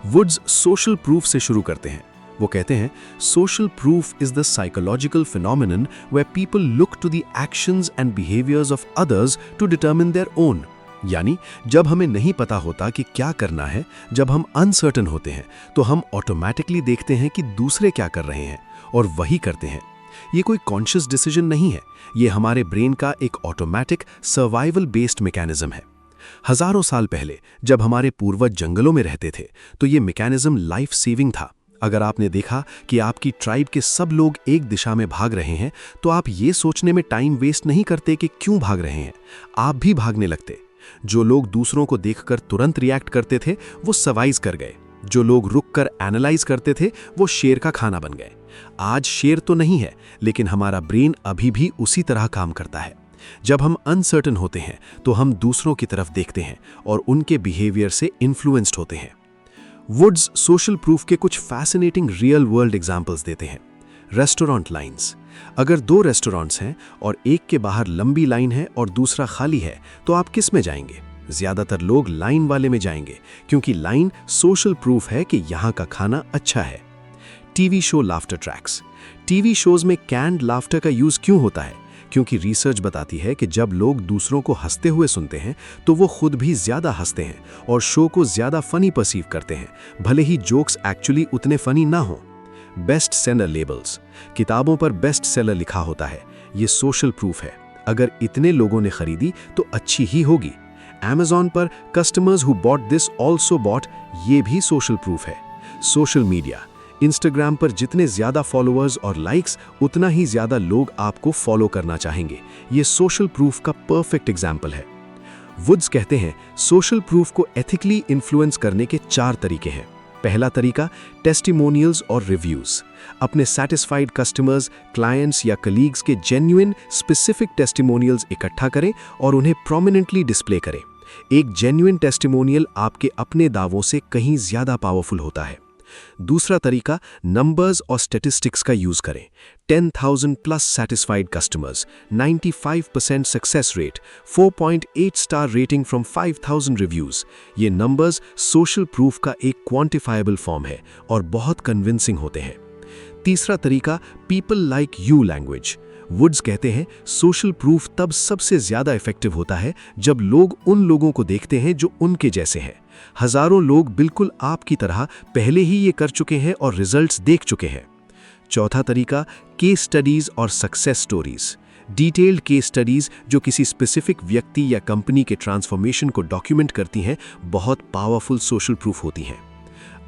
वुड्स सोशल प्रूफ से शुरू करते हैं। वो कहते हैं social proof is the psychological phenomenon where people look to the actions and behaviours of others to determine their own. यानी जब हमें नहीं पता होता कि क्या करना है, जब हम अनसर्टन होते हैं तो हम ऑटोमेटिकली देखते हैं कि दूसरे क्या कर रहे हैं और वही करते हैं। ये कोई कॉन्शियस डिसीजन नहीं है, ये हमारे ब्रेन का एक ऑटोमेटिक सर्वाइवल बेस्ड मैकेनिज्म है। हजारों साल पहले जब हमारे पूर्वज जंगलों में रहते थे तो ये मैकेनिज्म लाइफ सेविंग था। अगर आपने देखा कि आपकी ट्राइब के सब लोग एक दिशा में भाग रहे हैं तो आप ये सोचने में टाइम वेस्ट नहीं करते कि क्यों भाग रहे हैं, आप भी भागने लगते। जो लोग दूसरों को देखकर तुरंत रिएक्ट करते थे वो सर्वाइव कर गए, जो लोग रुककर एनालाइज करते थे वो शेर का खाना बन गए। आज शेर तो नहीं है, लेकिन हमारा ब्रेन अभी भी उसी तरह काम करता है। जब हम अनसर्टन होते हैं तो हम दूसरों की तरफ देखते हैं और उनके बिहेवियर से इन्फ्लुएंस्ड होते हैं। वुड्स सोशल प्रूफ के कुछ फैसिनेटिंग रियल वर्ल्ड एग्जाम्पल्स देते हैं। Restaurant lines. अगर दो रेस्टोरेंट्स हैं और एक के बाहर लंबी लाइन है और दूसरा खाली है तो आप किस में जाएंगे? ज्यादातर लोग लाइन वाले में जाएंगे, क्योंकि लाइन सोशल प्रूफ है कि यहाँ का खाना अच्छा है। TV show laughter tracks. TV shows में कैंड लाफ्टर का यूज क्यों होता है? क्योंकि रिसर्च बताती है कि जब लोग दूसरों को हंसते हुए सुनते हैं तो वो खुद भी ज्यादा हंसते हैं और शो को ज्यादा फनी परसीव करते हैं, भले ही जोक्स एक्चुअली उतने फनी ना हो। Best seller labels. किताबों पर बेस्ट सेलर लिखा होता है, ये सोशल प्रूफ है। अगर इतने लोगों ने खरीदी तो अच्छी ही होगी। Amazon पर customers who bought this also bought, ये भी सोशल प्रूफ है। Social media. इंस्टाग्राम पर जितने ज्यादा फॉलोअर्स और लाइक्स उतना ही ज्यादा लोग आपको फॉलो करना चाहेंगे, ये सोशल प्रूफ का परफेक्ट एग्जाम्पल है। वुड्स कहते हैं सोशल प्रूफ को एथिकली इन्फ्लुएंस करने के 4 तरीके हैं। पहला तरीका, टेस्टिमोनियल्स और रिव्यूज। अपने सैटिस्फाइड कस्टमर्स, क्लाइंट्स या कलीग्स के जेन्युइन स्पेसिफिक टेस्टिमोनियल्स इकट्ठा करें और उन्हें प्रोमिनेंटली डिस्प्ले करें। एक जेन्युइन टेस्टिमोनियल आपके अपने दावों से कहीं ज्यादा पावरफुल होता है। दूसरा तरीका नंबर्स और स्टैटिस्टिक्स का यूज करें। 10,000 plus satisfied customers, 95% success rate, 4.8 star rating from 5,000 reviews. ये नंबर्स सोशल प्रूफ का एक क्वांटिफाइबल फॉर्म है और बहुत कन्विंसिंग होते हैं। तीसरा तरीका people like you language. Woods कहते हैं सोशल प्रूफ तब सबसे ज्यादा इफेक्टिव होता है जब लोग उन लोगों को देखते हैं जो उनके जैसे हैं। हजारों लोग बिल्कुल आपकी तरह पहले ही ये कर चुके हैं और रिजल्ट्स देख चुके हैं। चौथा तरीका केस स्टडीज और success stories. Detailed case studies जो किसी स्पेसिफिक व्यक्ति या कंपनी के ट्रांसफॉर्मेशन को डॉक्यूमेंट करती हैं, बहुत पावरफुल सोशल प्रूफ होती हैं।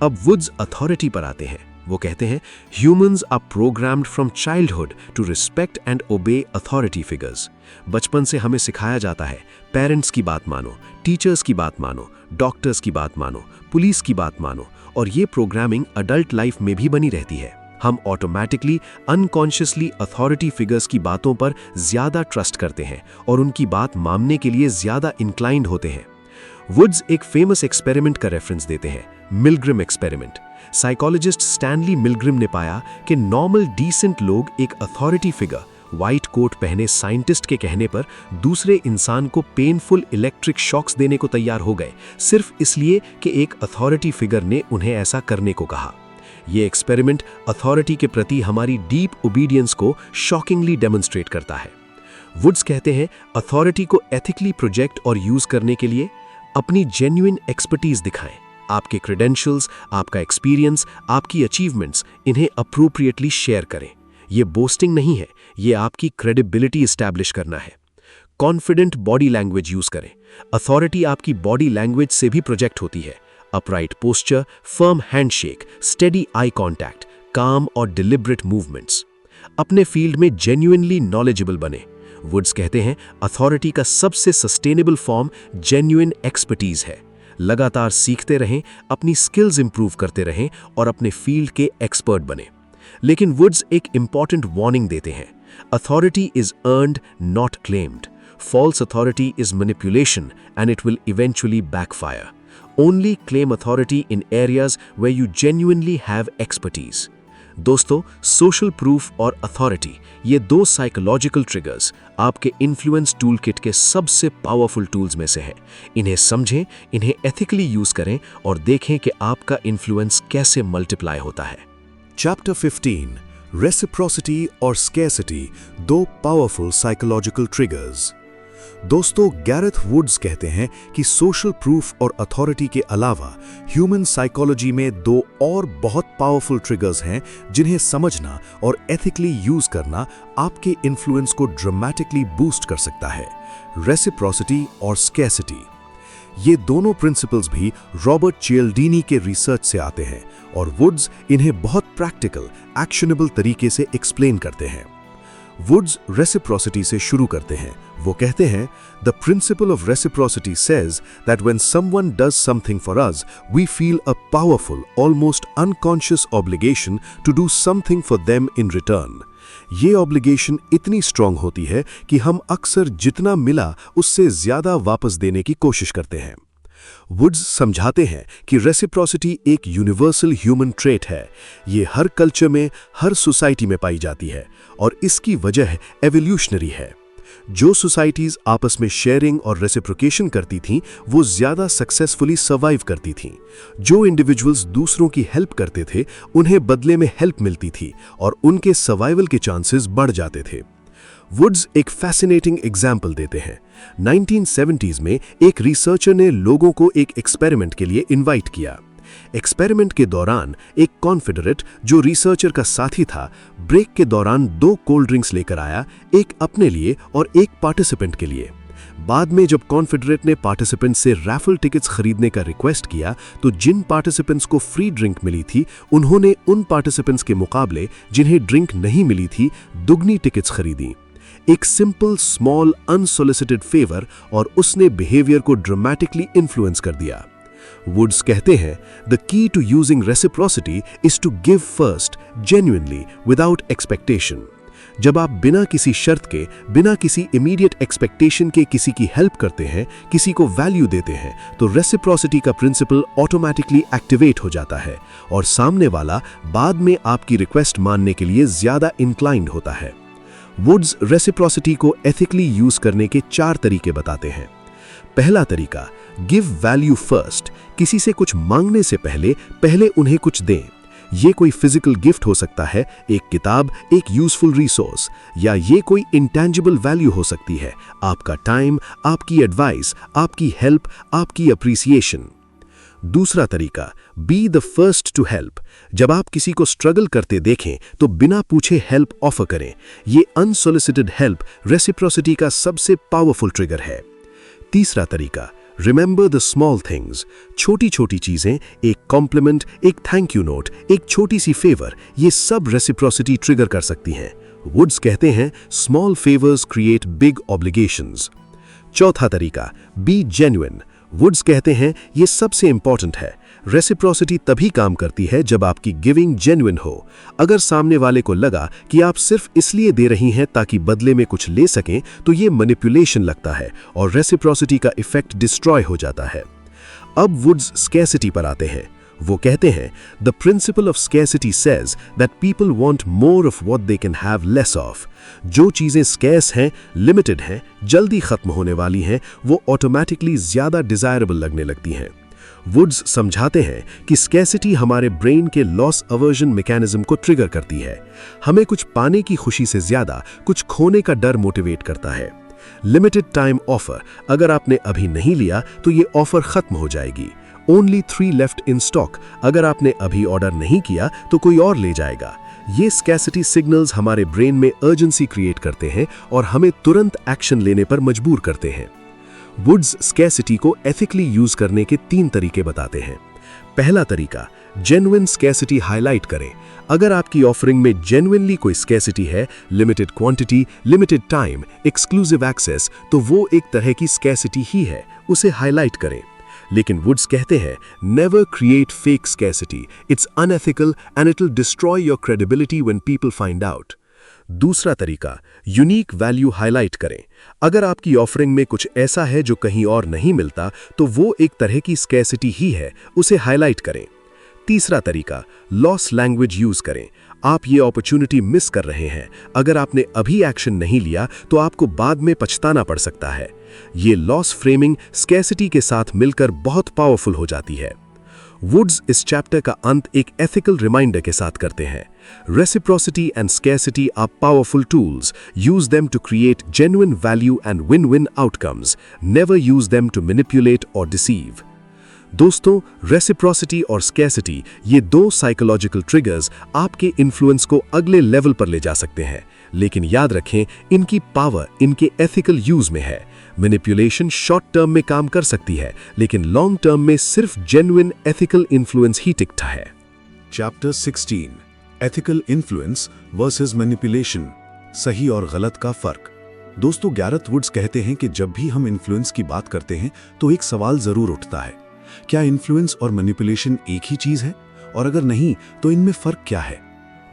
अब वुड्स अथॉरिटी पर आते हैं। वो कहते हैं humans are programmed from childhood to respect and obey authority figures. बचपन से हमें सिखाया जाता है पेरेंट्स की बात मानो, टीचर्स की बात मानो, डॉक्टर्स की बात मानो, पुलिस की बात मानो, और ये प्रोग्रामिंग अडल्ट लाइफ में भी बनी रहती है। हम ऑटोमेटिकली अनकॉन्शियसली अथॉरिटी फिगर्स की बातों पर ज्यादा ट्रस्ट करते हैं और उनकी बात मानने के लिए ज्यादा इंक्लाइंड होते हैं। वुड्स एक फेमस एक्सपेरिमेंट का रेफरेंस देते हैं, मिलग्रिम एक्सपेरिमेंट। साइकोलॉजिस्ट स्टैनली मिलग्रिम ने पाया कि नॉर्मल डिसेंट लोग एक अथॉरिटी फिगर, व्हाइट कोट पहने साइंटिस्ट के कहने पर दूसरे इंसान को पेनफुल इलेक्ट्रिक शॉक्स देने को तैयार हो गए, सिर्फ इसलिए कि एक अथॉरिटी फिगर ने उन्हें ऐसा करने को कहा। यह एक्सपेरिमेंट अथॉरिटी के प्रति हमारी डीप ओबीडियंस को शॉकिंगली डेमोन्स्ट्रेट करता है। वुड्स कहते हैं अथॉरिटी को एथिकली प्रोजेक्ट और यूज करने के लिए अपनी जेन्युइन एक्सपर्टीज दिखाएं। आपके क्रेडेंशियल्स, आपका एक्सपीरियंस, आपकी अचीवमेंट्स, इन्हें अप्रोप्रिएटली शेयर करें। ये बोस्टिंग नहीं है, ये आपकी क्रेडिबिलिटी एस्टैब्लिश करना है। कॉन्फिडेंट बॉडी लैंग्वेज यूज करें। अथॉरिटी आपकी बॉडी लैंग्वेज से भी प्रोजेक्ट होती है। Upright posture, firm handshake, steady eye contact, काम और डिलिबरेट मूवमेंट्स। अपने फील्ड में जेन्युइनली नॉलेजेबल बने। वुड्स कहते हैं अथॉरिटी का सबसे सस्टेनेबल फॉर्म जेन्युइन एक्सपर्टीज है। लगातार सीखते रहें, अपनी स्किल्स इंप्रूव करते रहें और अपने फील्ड के एक्सपर्ट बने। लेकिन वुड्स एक इंपॉर्टेंट वार्निंग देते हैं, authority is earned not claimed. False authority is manipulation and it will eventually backfire. Only claim authority in areas where you genuinely have expertise. दोस्तों, सोशल प्रूफ और authority, ये दो psychological triggers आपके influence tool kit के सबसे powerful tools में से है। इन्हें समझें, इन्हें एथिकली यूज करें और देखें कि आपका इन्फ्लुएंस कैसे मल्टीप्लाई होता है। चैप्टर 15 रेसिप्रोसिटी और स्कैर्सिटी, दो पावरफुल साइकोलॉजिकल ट्रिगर्स। दोस्तों, गैरेथ वुड्स कहते हैं कि सोशल प्रूफ और अथॉरिटी के अलावा ह्यूमन साइकोलॉजी में दो और बहुत पावरफुल ट्रिगर्स हैं जिन्हें समझना और एथिकली यूज करना आपके इन्फ्लुएंस को ड्रामेटिकली बूस्ट कर सकता है, रेसिप्रोसिटी और स्कैर्सिटी। ये दोनों प्रिंसिपल्स भी रॉबर्ट चियल्डीनी के रिसर्च से आते हैं और वुड्स इन्हें बहुत प्रैक्टिकल, एक्शनेबल तरीके से एक्सप्लेन करते हैं। वुड्स रेसिप्रोसिटी से शुरू करते हैं। वो कहते हैं, the principle of reciprocity says that when someone does something for us, we feel a powerful, almost unconscious obligation to do something for them in return. ये ऑब्लिगेशन इतनी स्ट्रांग होती है कि हम अक्सर जितना मिला उससे ज्यादा वापस देने की कोशिश करते हैं। वुड्स समझाते हैं कि रेसिप्रोसिटी एक यूनिवर्सल ह्यूमन ट्रेट है। ये हर कल्चर में, हर सोसाइटी में पाई जाती है और इसकी वजह एवोल्यूशनरी है। जो सोसाइटीज आपस में शेयरिंग और रेसिप्रोकेशन करती थीं, वो ज्यादा सक्सेसफुली सर्वाइव करती थीं। जो इंडिविजुअल्स दूसरों की हेल्प करते थे, उन्हें बदले में हेल्प मिलती थी और उनके सर्वाइवल के चांसेस बढ़ जाते थे। वुड्स एक फैसिनेटिंग एग्जाम्पल देते हैं। 1970s में एक रिसर्चर ने लोगों को एक एक्सपेरिमेंट के लिए इनवाइट किया। एक्सपेरिमेंट के दौरान एक कॉन्फेडरेट जो रिसर्चर का साथी था, ब्रेक के दौरान 2 कोल्ड ड्रिंक्स लेकर आया, एक अपने लिए और एक पार्टिसिपेंट के लिए। बाद में जब कॉन्फेडरेट ने पार्टिसिपेंट से रैफल टिकट्स खरीदने का रिक्वेस्ट किया, तो जिन पार्टिसिपेंट्स को फ्री ड्रिंक मिली थी, उन्होंने उन पार्टिसिपेंट्स के मुकाबले जिन्हें ड्रिंक नहीं मिली थी, दुगनी टिकट्स खरीदी। एक सिंपल, स्मॉल, अनसोलिसिटेड फेवर, और उसने बिहेवियर को ड्रामेटिकली इन्फ्लुएंस कर दिया। वुड्स कहते हैं, the key to using reciprocity is to give first, genuinely, without expectation. जब आप बिना किसी शर्त के, बिना किसी इमीडिएट एक्सपेक्टेशन के किसी की हेल्प करते हैं, किसी को वैल्यू देते हैं, तो रेसिप्रोसिटी का प्रिंसिपल ऑटोमेटिकली एक्टिवेट हो जाता है और सामने वाला बाद में आपकी रिक्वेस्ट मानने के लिए ज्यादा इंक्लाइंड होता है। वुड्स रेसिप्रोसिटी को एथिकली यूज करने के 4 तरीके बताते हैं। पहला तरीका, गिव वैल्यू फर्स्ट। किसी से कुछ मांगने से पहले उन्हें कुछ दें। ये कोई फिजिकल गिफ्ट हो सकता है, एक किताब, एक यूजफुल रिसोर्स, या ये कोई इंटेंजिबल वैल्यू हो सकती है, आपका टाइम, आपकी एडवाइस, आपकी हेल्प, आपकी अप्रिसिएशन। दूसरा तरीका, be the first to help. जब आप किसी को स्ट्रगल करते देखें तो बिना पूछे हेल्प ऑफर करें। ये अनसोलिसिटेड हेल्प रेसिप्रोसिटी का सबसे पावरफुल ट्रिगर है। तीसरा तरीका, रिमेंबर द स्मॉल थिंग्स। छोटी छोटी चीजें, एक कॉम्प्लीमेंट, एक थैंक यू नोट, एक छोटी सी फेवर, ये सब रेसिप्रोसिटी ट्रिगर कर सकती हैं। वुड्स कहते हैं small favours create big obligations. चौथा तरीका, बी जेन्युइन। वुड्स कहते हैं ये सबसे इंपॉर्टेंट है। रेसिप्रोसिटी तभी काम करती है जब आपकी गिविंग जेन्युइन हो। अगर सामने वाले को लगा कि आप सिर्फ इसलिए दे रही हैं ताकि बदले में कुछ ले सकें, तो ये मैनिपुलेशन लगता है और रेसिप्रोसिटी का इफेक्ट डिस्ट्रॉय हो जाता है। अब वुड्स स्कैसिटी पर आते हैं। वो कहते हैं the principle of scarcity says that people want more of what they can have less of. जो चीजें स्कैर्स हैं, लिमिटेड हैं, जल्दी खत्म होने वाली हैं, वो ऑटोमेटिकली ज्यादा डिजायरेबल लगने लगती हैं। वुड्स समझाते हैं कि स्कैसिटी हमारे ब्रेन के लॉस अवर्जन मैकेनिज्म को ट्रिगर करती है। हमें कुछ पाने की खुशी से ज्यादा कुछ खोने का डर मोटिवेट करता है। लिमिटेड टाइम ऑफर, अगर आपने अभी नहीं लिया तो ये ऑफर खत्म हो जाएगी। ओनली 3 लेफ्ट इन स्टॉक, अगर आपने अभी ऑर्डर नहीं किया तो कोई और ले जाएगा। ये स्कैसिटी सिग्नल्स हमारे ब्रेन में अर्जेंसी क्रिएट करते हैं और हमें तुरंत एक्शन लेने पर मजबूर करते हैं। वुड्स स्कैसिटी को एथिकली यूज करने के 3 तरीके बताते हैं। पहला तरीका, जेन्युइन स्कैसिटी हाईलाइट करें। अगर आपकी ऑफरिंग में जेन्युइनली कोई स्कैसिटी है, limited quantity, limited time, exclusive access, तो वो एक तरह की स्कैसिटी ही है, उसे हाईलाइट करें। लेकिन वुड्स कहते हैं never create fake scarcity, it's unethical and it will destroy your credibility when people find out. दूसरा तरीका, यूनिक वैल्यू हाईलाइट करें। अगर आपकी ऑफरिंग में कुछ ऐसा है जो कहीं और नहीं मिलता, तो वो एक तरह की स्कैसिटी ही है, उसे हाईलाइट करें। तीसरा तरीका, लॉस लैंग्वेज यूज करें। आप ये अपॉर्चुनिटी मिस कर रहे हैं, अगर आपने अभी एक्शन नहीं लिया तो आपको बाद में पछताना पड़ सकता है। ये लॉस फ्रेमिंग स्कैसिटी के साथ मिलकर बहुत पावरफुल हो जाती है। वुड्स इस चैप्टर का अंत एक एथिकल रिमाइंडर के साथ करते हैं। Reciprocity and scarcity are powerful tools, use them to create genuine value and win win outcomes, never use them to manipulate और डिसीव। दोस्तों, रेसिप्रोसिटी और स्कैसिटी, ये 2 साइकोलॉजिकल ट्रिगर्स आपके इन्फ्लुएंस को अगले लेवल पर ले जा सकते हैं। लेकिन याद रखें, इनकी पावर इनके एथिकल यूज में है। मैनिपुलेशन शॉर्ट टर्म में काम कर सकती है, लेकिन लॉन्ग टर्म में सिर्फ जेन्युइन एथिकल इन्फ्लुएंस ही टिकता है। Chapter 16, ethical influence versus manipulation, सही और गलत का फर्क। दोस्तों, गैरेथ वुड्स कहते हैं कि जब भी हम इन्फ्लुएंस की बात करते हैं तो एक सवाल जरूर उठता है, क्या इन्फ्लुएंस और मैनिपुलेशन एक ही चीज है? और अगर नहीं तो इनमें फर्क क्या है?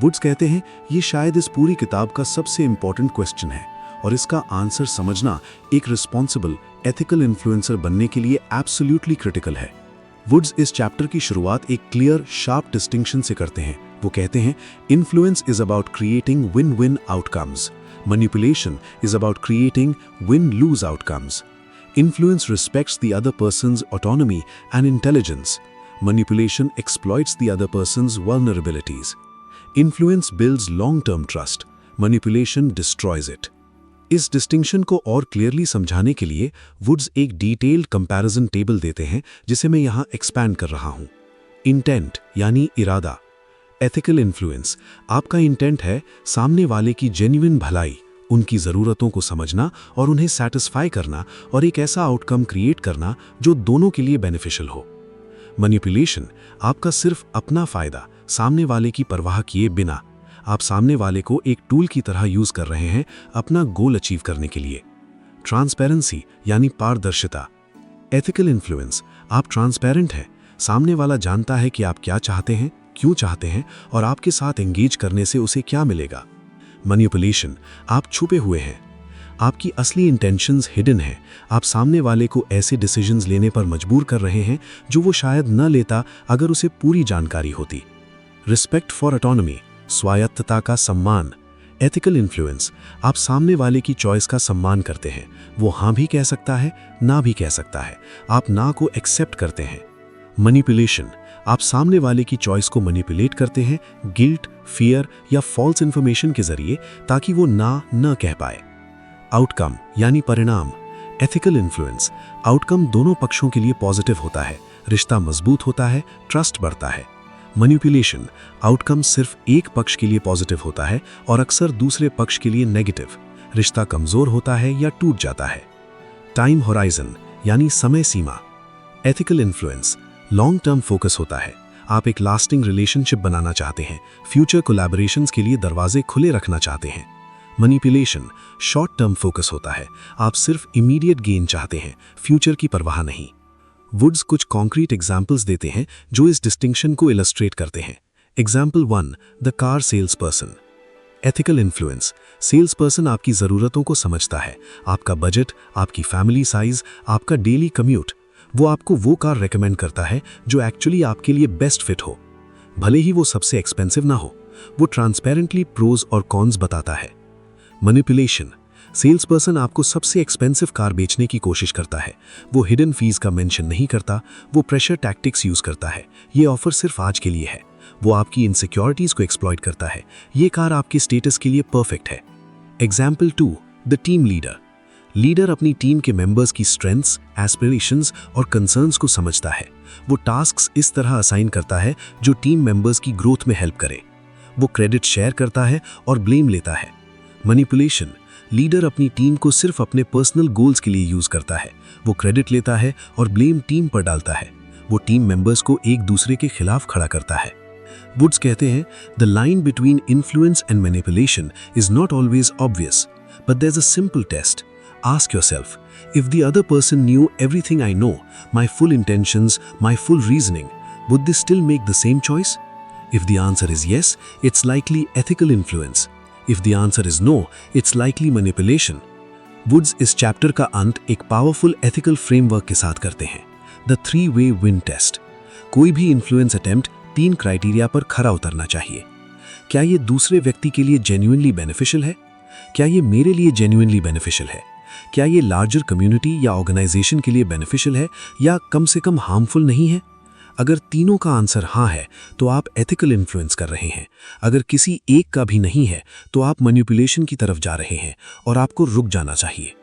वुड्स कहते हैं ये शायद इस पूरी किताब का सबसे इंपॉर्टेंट क्वेश्चन है और इसका आंसर समझना एक रिस्पॉन्सिबल एथिकल इन्फ्लुएंसर बनने के लिए एब्सोल्युटली क्रिटिकल है। वुड्स इस चैप्टर की शुरुआत एक क्लियर शार्प डिस्टिंक्शन से करते हैं। वो कहते हैं influence is about creating win-win outcomes, manipulation is about creating win-loose outcomes. Influence respects the other person's autonomy and intelligence. Manipulation exploits the other person's vulnerabilities. Influence builds long-term trust. Manipulation destroys it. इस distinction को और clearly समझाने के लिए woods एक detailed comparison table देते हैं, जिसे मैं यहाँ एक्सपैंड कर रहा हूँ। इंटेंट यानी इरादा। एथिकल इन्फ्लुएंस, आपका इंटेंट है सामने वाले की जेन्युइन भलाई, उनकी ज़रूरतों को समझना और उन्हें सैटिस्फाई करना और एक ऐसा आउटकम क्रिएट करना जो दोनों के लिए बेनिफिशियल हो। मैनिपुलेशन, आपका सिर्फ अपना फ़ायदा, सामने वाले की परवाह किए बिना। आप सामने वाले को एक टूल की तरह यूज़ कर रहे हैं अपना गोल अचीव करने के लिए। ट्रांसपेरेंसी यानी पारदर्शिता। एथिकल इन्फ्लुएंस, आप ट्रांसपेरेंट हैं, सामने वाला जानता है कि आप क्या चाहते हैं, क्यों चाहते हैं और आपके साथ एंगेज करने से उसे क्या मिलेगा। मैनिपुलेशन, आप छुपे हुए हैं। आपकी असली इंटेंशंस हिडन है। आप सामने वाले को ऐसे डिसीजंस लेने पर मजबूर कर रहे हैं जो वो शायद न लेता अगर उसे पूरी जानकारी होती। रिस्पेक्ट फॉर ऑटोनॉमी, स्वायत्तता का सम्मान। एथिकल इन्फ्लुएंस, आप सामने वाले की चॉइस का सम्मान करते हैं। वो हाँ भी कह सकता है, ना भी कह सकता है। आप ना को एक्सेप्ट करते हैं। मैनिपुलेशन, आप सामने वाले की चॉइस को मैनिपुलेट करते हैं गिल्ट, फियर या फॉल्स इन्फॉर्मेशन के जरिए ताकि वो ना न कह पाए। आउटकम यानी परिणाम। एथिकल इन्फ्लुएंस, आउटकम दोनों पक्षों के लिए पॉजिटिव होता है, रिश्ता मजबूत होता है, ट्रस्ट बढ़ता है। मैनिपुलेशन, आउटकम सिर्फ एक पक्ष के लिए पॉजिटिव होता है और अक्सर दूसरे पक्ष के लिए नेगेटिव, रिश्ता कमजोर होता है या टूट जाता है। टाइम होराइजन यानी समय सीमा। Ethical influence long term focus होता है। आप एक लास्टिंग रिलेशनशिप बनाना चाहते हैं, फ्यूचर कोलैबोरेशंस के लिए दरवाजे खुले रखना चाहते हैं। मैनिपुलेशन शॉर्ट टर्म फोकस होता है। आप सिर्फ इमीडिएट गेन चाहते हैं, फ्यूचर की परवाह नहीं। वुड्स कुछ कॉन्क्रीट एग्जाम्पल्स देते हैं जो इस डिस्टिंक्शन को इलस्ट्रेट करते हैं। Example 1, the car sales person. Ethical influence, sales person आपकी ज़रूरतों को समझता है, आपका बजट, आपकी फैमिली साइज, आपका डेली कम्यूट। वो आपको वो कार रेकमेंड करता है जो एक्चुअली आपके लिए बेस्ट फिट हो, भले ही वो सबसे एक्सपेंसिव ना हो। वो ट्रांसपेरेंटली प्रोज और कॉन्स बताता है। मैनिपुलेशन, सेल्स पर्सन आपको सबसे एक्सपेंसिव कार बेचने की कोशिश करता है। वो हिडन फीस का मेंशन नहीं करता, वो प्रेशर टैक्टिक्स यूज करता है। ये ऑफर सिर्फ आज के लिए है। वो आपकी इनसिक्योरिटीज को एक्सप्लॉइट करता है। ये कार आपके स्टेटस के लिए परफेक्ट है। Example 2, the team leader. Leader अपनी टीम के मेंबर्स की स्ट्रेंथ्स, एस्पिरेशंस और कंसर्न्स को समझता है। वो टास्क्स इस तरह असाइन करता है जो टीम मेंबर्स की ग्रोथ में हेल्प करे। वो क्रेडिट शेयर करता है और ब्लेम लेता है। मैनिपुलेशन, लीडर अपनी टीम को सिर्फ अपने पर्सनल गोल्स के लिए यूज करता है। वो क्रेडिट लेता है और ब्लेम टीम पर डालता है। वो टीम मेंबर्स को एक दूसरे के खिलाफ खड़ा करता है। वुड्स कहते हैं, the line between influence and manipulation is not always obvious, but there is a simple test. Ask yourself, if the other person knew everything I know, my full intentions, my full reasoning, would they still make the same choice? If the answer is yes, it's likely ethical influence. If the answer is no, it's likely manipulation. Woods इस chapter का अंत एक powerful ethical framework के साथ करते हैं, the 3-way win test. कोई भी इन्फ्लुएंस अटेम्प्ट 3 क्राइटेरिया पर खरा उतरना चाहिए। क्या ये दूसरे व्यक्ति के लिए जेन्युइनली बेनिफिशियल है? क्या ये मेरे लिए जेन्युइनली बेनिफिशियल है? क्या ये लार्जर कम्युनिटी या ऑर्गेनाइजेशन के लिए बेनिफिशियल है या कम से कम हार्मफुल नहीं है? अगर तीनों का आंसर हाँ है तो आप एथिकल इन्फ्लुएंस कर रहे हैं। अगर किसी एक का भी नहीं है तो आप मैनिपुलेशन की तरफ जा रहे हैं और आपको रुक जाना चाहिए।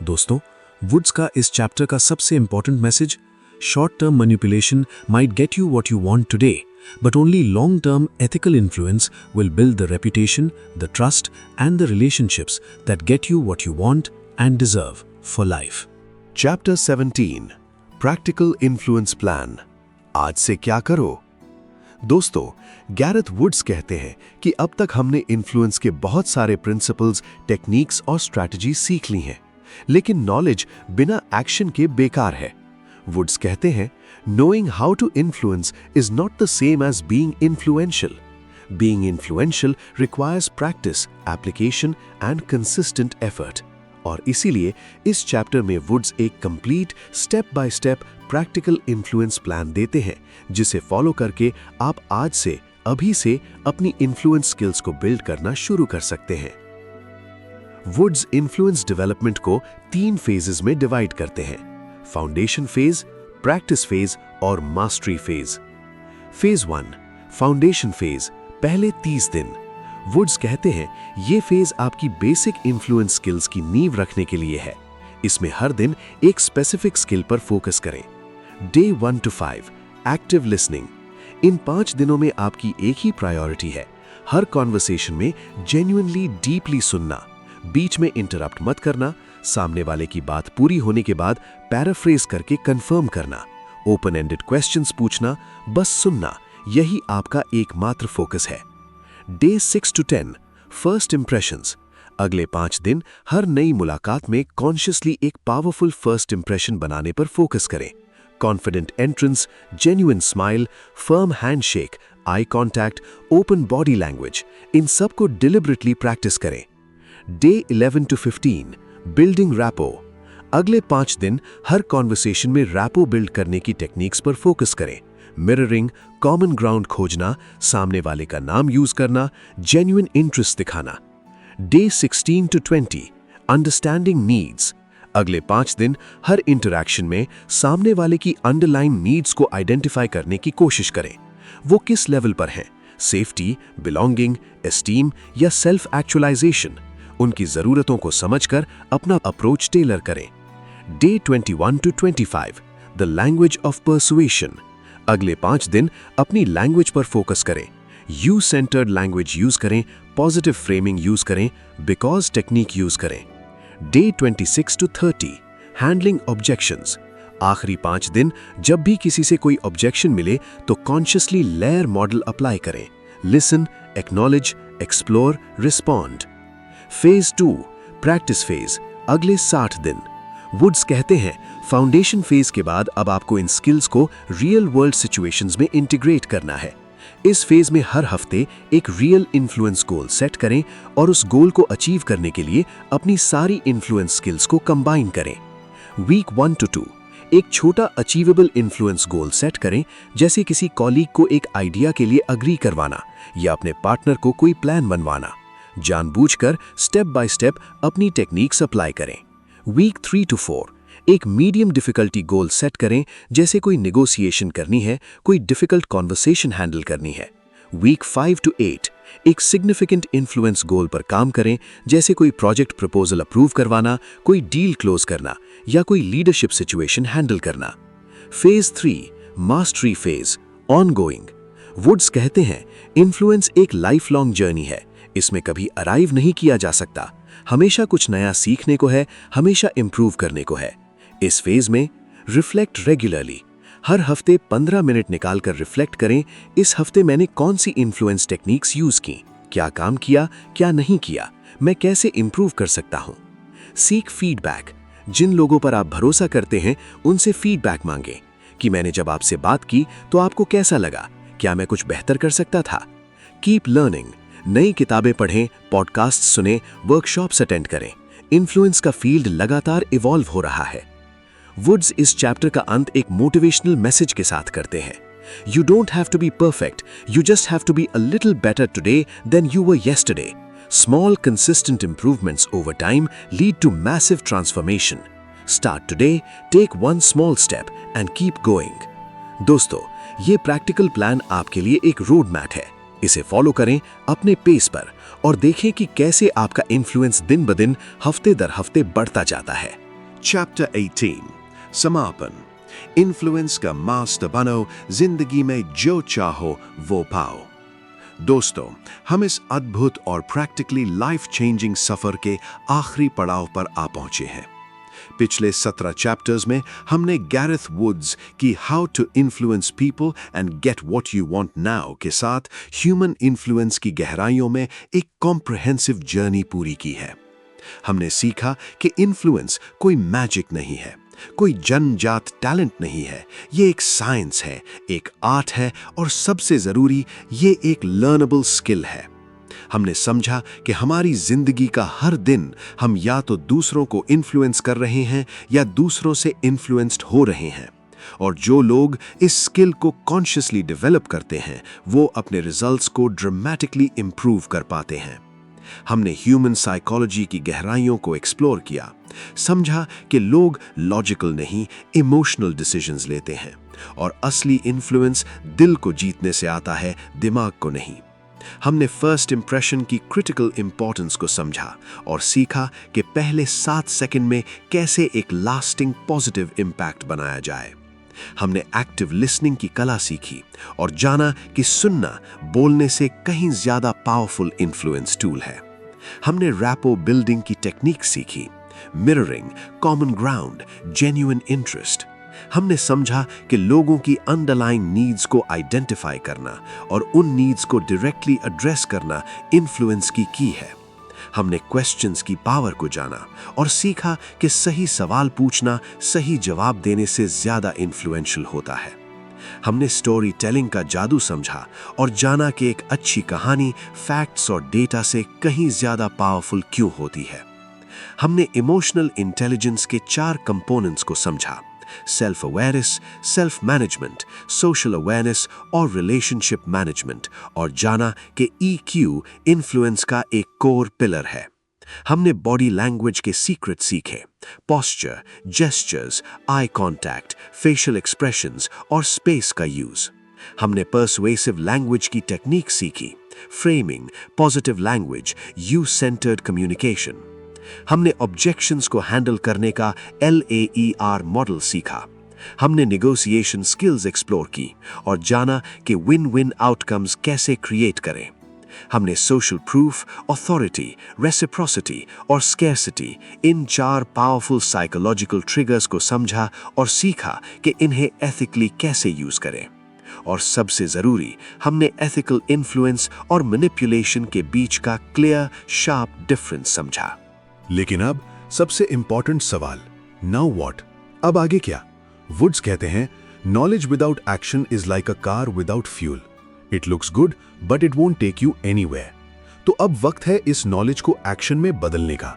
दोस्तों, वुड्स का इस चैप्टर का सबसे important message, short term manipulation might get you what you want today, but only long-term ethical influence will build the reputation, the trust, and the relationships that get you what you want and deserve for life. Chapter 17, Practical Influence Plan। आज से क्या करो? दोस्तों, Gareth Woods कहते हैं कि अब तक हमने इन्फ्लुएंस के बहुत सारे प्रिंसिपल्स, टेक्निक्स और स्ट्रैटेजी सीख ली हैं, लेकिन नॉलेज बिना एक्शन के बेकार है। वुड्स कहते हैं, knowing how to influence is not the same as being influential. Being influential requires practice, application and consistent effort. और इसीलिए इस चैप्टर में वुड्स एक complete step by step practical influence plan देते हैं, जिसे फॉलो करके आप आज से, अभी से अपनी इन्फ्लुएंस स्किल्स को बिल्ड करना शुरू कर सकते हैं। वुड्स इन्फ्लुएंस डेवलपमेंट को 3 फेजेस में डिवाइड करते हैं: फाउंडेशन फेज, प्रैक्टिस फेज और mastery phase. Phase 1, foundation phase, पहले 30 दिन। वुड्स कहते हैं, ये फेज आपकी बेसिक इन्फ्लुएंस स्किल्स की नींव रखने के लिए है। इसमें हर दिन एक स्पेसिफिक स्किल पर फोकस करें। Day 1 to 5, active listening. इन 5 दिनों में आपकी एक ही प्रायोरिटी है, हर कॉन्वर्सेशन में जेन्युइनली डीपली सुनना, बीच में इंटरप्ट मत करना, सामने वाले की बात पूरी होने के बाद पैराफ्रेज करके कंफर्म करना, ओपन एंडेड क्वेश्चंस पूछना, बस सुनना, यही आपका एकमात्र फोकस है। Day 6 to 10, first impressions. अगले 5 दिन हर नई मुलाकात में कॉन्शियसली एक पावरफुल फर्स्ट इंप्रेशन बनाने पर फोकस करें। Confident entrance, genuine smile, firm handshake, eye contact, open body language, इन सब को डिलिबरेटली प्रैक्टिस करें। Day 11 to 15 building rapport. अगले 5 दिन हर कॉन्वर्सेशन में रैपो बिल्ड करने की टेक्निक्स पर फोकस करें। मिररिंग, कॉमन ग्राउंड खोजना, सामने वाले का नाम यूज करना, जेन्युइन इंटरेस्ट दिखाना। Day 16 to 20 understanding needs. अगले 5 दिन हर इंटरैक्शन में सामने वाले की अंडरलाइन नीड्स को आइडेंटिफाई करने की कोशिश करें। वो किस लेवल पर हैं, सेफ्टी, बिलोंगिंग, एस्टीम या सेल्फ एक्चुअलाइजेशन। उनकी ज़रूरतों को समझकर अपना अप्रोच टेलर करें। Day 21 to 25 the language of persuasion. अगले 5 दिन अपनी लैंग्वेज पर फोकस करें। यू सेंटर्ड लैंग्वेज यूज करें, पॉजिटिव फ्रेमिंग यूज करें, बिकॉज टेक्निक यूज करें। Day 26 to 30 handling objections. आखिरी 5 दिन जब भी किसी से कोई ऑब्जेक्शन मिले तो कॉन्शियसली लेयर मॉडल अप्लाई करें। Listen, acknowledge, explore, respond. Phase 2 practice phase. अगले 60 दिन। वुड्स कहते हैं फाउंडेशन फेज के बाद अब आपको इन स्किल्स को रियल वर्ल्ड सिचुएशंस में इंटीग्रेट करना है। इस फेज में हर हफ्ते एक रियल इन्फ्लुएंस गोल सेट करें और उस गोल को अचीव करने के लिए अपनी सारी इन्फ्लुएंस स्किल्स को कंबाइन करें। वीक 1 to 2 एक छोटा अचीवेबल इन्फ्लुएंस गोल सेट करें, जैसे किसी कॉलीग को एक आइडिया के लिए अग्री करवाना या अपने पार्टनर को कोई प्लान बनवाना। जानबूझकर स्टेप बाय स्टेप अपनी टेक्निक्स अप्लाई करें। वीक 3 to 4 एक मीडियम डिफिकल्टी गोल सेट करें, जैसे कोई नेगोशिएशन करनी है, कोई डिफिकल्ट कॉन्वर्सेशन हैंडल करनी है। वीक 5 to 8 एक सिग्निफिकेंट इन्फ्लुएंस गोल पर काम करें, जैसे कोई प्रोजेक्ट प्रपोजल अप्रूव करवाना, कोई डील क्लोज करना या कोई लीडरशिप सिचुएशन हैंडल करना। Phase 3 mastery phase, ongoing. Woods कहते हैं इन्फ्लुएंस एक लाइफ लॉन्ग जर्नी है, इसमें कभी अराइव नहीं किया जा सकता। हमेशा कुछ नया सीखने को है, हमेशा इंप्रूव करने को है। इस फेज में रिफ्लेक्ट रेगुलरली। हर हफ्ते 15 मिनट निकालकर रिफ्लेक्ट करें, इस हफ्ते मैंने कौन सी इन्फ्लुएंस टेक्निक्स यूज की, क्या काम किया, क्या नहीं किया, मैं कैसे इंप्रूव कर सकता हूं। Seek feedback. जिन लोगों पर आप भरोसा करते हैं उनसे फीडबैक मांगें कि मैंने जब आपसे बात की तो आपको कैसा लगा, क्या मैं कुछ बेहतर कर सकता था। Keep learning. नई किताबें पढ़ें, पॉडकास्ट सुनें, वर्कशॉप्स अटेंड करें। इन्फ्लुएंस का फील्ड लगातार इवॉल्व हो रहा है। वुड्स इस चैप्टर का अंत एक मोटिवेशनल मैसेज के साथ करते हैं। You don't have to be perfect, you just have to be a little better today than you were yesterday. Small, consistent improvements over time lead to massive transformation. Start today, take one small step and keep going. दोस्तों, ये practical plan आपके लिए एक road map है। इसे follow करें अपने pace पर और देखें कि कैसे आपका इन्फ्लुएंस दिन ब दिन, हफ्ते दर हफ्ते बढ़ता जाता है। चैप्टर 18 समापन। इन्फ्लुएंस का मास्टर बनो, जिंदगी में जो चाहो वो पाओ। दोस्तों, हम इस अद्भुत और प्रैक्टिकली लाइफ चेंजिंग सफर के आखिरी पड़ाव पर आ पहुंचे हैं। पिछले 17 चैप्टर्स में हमने गैरेथ वुड्स की how to influence people and get what you want now के साथ ह्यूमन इन्फ्लुएंस की गहराइयों में एक कॉम्प्रिहेंसिव जर्नी पूरी की है। हमने सीखा कि इन्फ्लुएंस कोई मैजिक नहीं है, कोई जन्मजात टैलेंट नहीं है, ये एक साइंस है, एक आर्ट है और सबसे जरूरी ये एक लर्नेबल स्किल है। हमने समझा कि हमारी जिंदगी का हर दिन हम या तो दूसरों को इन्फ्लुएंस कर रहे हैं या दूसरों से इन्फ्लुएंस्ड हो रहे हैं, और जो लोग इस स्किल को कॉन्शियसली डेवलप करते हैं वो अपने रिजल्ट्स को ड्रामेटिकली इंप्रूव कर पाते हैं। हमने ह्यूमन साइकोलॉजी की गहराइयों को एक्सप्लोर किया, समझा कि लोग लॉजिकल नहीं इमोशनल डिसीजंस लेते हैं और असली इन्फ्लुएंस दिल को जीतने से आता है, दिमाग को नहीं। हमने फर्स्ट इंप्रेशन की क्रिटिकल इंपॉर्टेंस को समझा और सीखा कि पहले 7 सेकंड में कैसे एक लास्टिंग पॉजिटिव इम्पैक्ट बनाया जाए। हमने एक्टिव लिसनिंग की कला सीखी और जाना कि सुनना बोलने से कहीं ज्यादा पावरफुल इन्फ्लुएंस टूल है। हमने रैपो बिल्डिंग की टेक्निक सीखी, mirroring, common ground, genuine interest. हमने समझा कि लोगों की अंडरलाइंग नीड्स को आइडेंटिफाई करना और उन नीड्स को डायरेक्टली एड्रेस करना इन्फ्लुएंस की है। हमने क्वेश्चंस की पावर को जाना और सीखा कि सही सवाल पूछना सही जवाब देने से ज्यादा इन्फ्लुएंशियल होता है। हमने स्टोरी टेलिंग का जादू समझा और जाना कि एक अच्छी कहानी फैक्ट्स और डेटा से कहीं ज्यादा पावरफुल क्यों होती है। हमने इमोशनल इंटेलिजेंस के 4 कंपोनेंट्स को समझा: self awareness, self management, social awareness और रिलेशनशिप मैनेजमेंट, और जाना कि EQ इन्फ्लुएंस का एक कोर पिलर है। हमने बॉडी लैंग्वेज के सीक्रेट सीखे: posture, gestures, eye contact, facial expressions और स्पेस का यूज। हमने पर्सुएसिव लैंग्वेज की टेक्निक सीखी: framing, positive language, you centred communication. हमने ऑब्जेक्शंस को हैंडल करने का LAER मॉडल सीखा। हमने नेगोशिएशन स्किल्स एक्सप्लोर की और जाना कि विन विन आउटकम्स कैसे क्रिएट करें। हमने सोशल प्रूफ, अथॉरिटी, रेसिप्रोसिटी और स्कैर्सिटी, इन 4 पावरफुल साइकोलॉजिकल ट्रिगर्स को समझा और सीखा कि इन्हें एथिकली कैसे यूज करें। और सबसे जरूरी, हमने एथिकल इन्फ्लुएंस और मैनिपुलेशन के बीच का क्लियर, शार्प डिफरेंस समझा। लेकिन अब सबसे इंपॉर्टेंट सवाल, नाउ व्हाट? अब आगे क्या? वुड्स कहते हैं, knowledge without action is like a car without fuel. It looks good but it won't take you anywhere. तो अब वक्त है इस नॉलेज को एक्शन में बदलने का।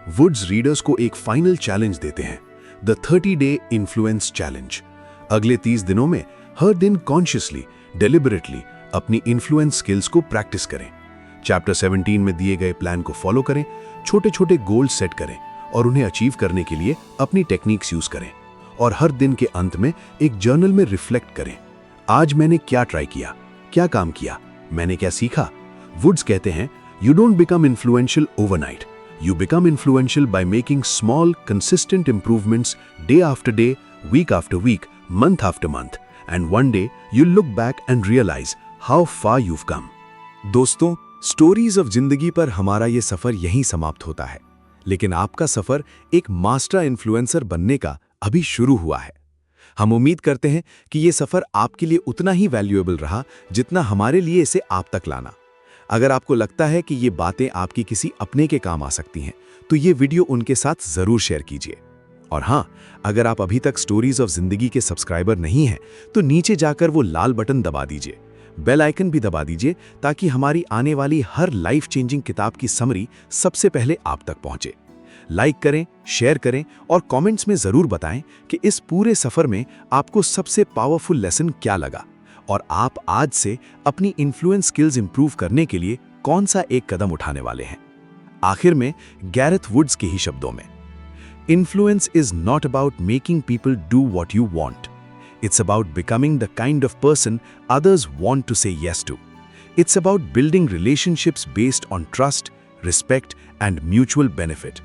वुड्स रीडर्स को एक फाइनल चैलेंज देते हैं, द 30-day इन्फ्लुएंस चैलेंज। अगले 30 दिनों में हर दिन कॉन्शियसली, डेलिबरेटली अपनी इन्फ्लुएंस स्किल्स को प्रैक्टिस करें। चैप्टर 17 में दिए गए प्लान को फॉलो करें, छोटे छोटे गोल सेट करें और उन्हें अचीव करने के लिए अपनी टेक्निक्स यूज करें। और हर दिन के अंत में एक जर्नल में रिफ्लेक्ट करें, आज मैंने क्या ट्राई किया, क्या काम किया, मैंने क्या सीखा। वुड्स कहते हैं, you don't become influential overnight, you become influential by making small consistent improvements day after day, week after week, month after month, and one day you look back and realise how far you've come। दोस्तों, stories of जिंदगी पर हमारा ये सफर यहीं समाप्त होता है, लेकिन आपका सफर एक मास्टर इन्फ्लुएंसर बनने का अभी शुरू हुआ है। हम उम्मीद करते हैं कि ये सफर आपके लिए उतना ही वैल्यूएबल रहा जितना हमारे लिए इसे आप तक लाना। अगर आपको लगता है कि ये बातें आपकी किसी अपने के काम आ सकती हैं, तो ये वीडियो उनके साथ जरूर शेयर कीजिए। और हाँ, अगर आप अभी तक स्टोरीज ऑफ जिंदगी के सब्सक्राइबर नहीं हैं, तो नीचे जाकर वो लाल बटन दबा दीजिए, बेल आइकन भी दबा दीजिए, ताकि हमारी आने वाली हर लाइफ चेंजिंग किताब की समरी सबसे पहले आप तक पहुंचे। लाइक करें, शेयर करें और कमेंट्स में जरूर बताएं कि इस पूरे सफर में आपको सबसे पावरफुल लेसन क्या लगा और आप आज से अपनी इन्फ्लुएंस स्किल्स इंप्रूव करने के लिए कौन सा एक कदम उठाने वाले हैं। आखिर में गैरेथ वुड्स के ही शब्दों में, influence is not about making people do what you want, it's about becoming the kind of person others want to say yes to. It's about building relationships based on trust, respect, and mutual benefit.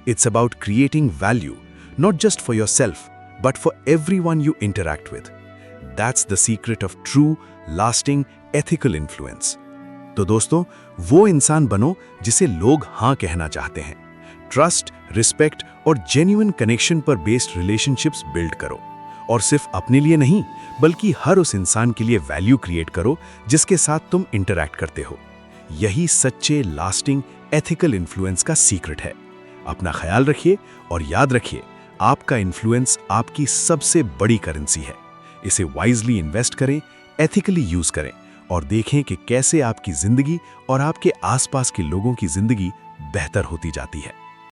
It's about creating value, not just for yourself, but for everyone you interact with. That's the secret of true, lasting, ethical influence. तो दोस्तों, वो इंसान बनो जिसे लोग हाँ कहना चाहते हैं। ट्रस्ट, रिस्पेक्ट और जेन्युइन कनेक्शन पर बेस्ड रिलेशनशिप्स बिल्ड करो। और सिर्फ अपने लिए नहीं, बल्कि हर उस इंसान के लिए वैल्यू क्रिएट करो जिसके साथ तुम इंटरैक्ट करते हो। यही सच्चे, लास्टिंग, एथिकल इन्फ्लुएंस का सीक्रेट है। अपना ख्याल रखिए और याद रखिए, आपका इन्फ्लुएंस आपकी सबसे बड़ी करेंसी है। इसे वाइजली इन्वेस्ट करें, एथिकली यूज करें और देखें कि कैसे आपकी जिंदगी और आपके आसपास के लोगों की जिंदगी बेहतर होती जाती है।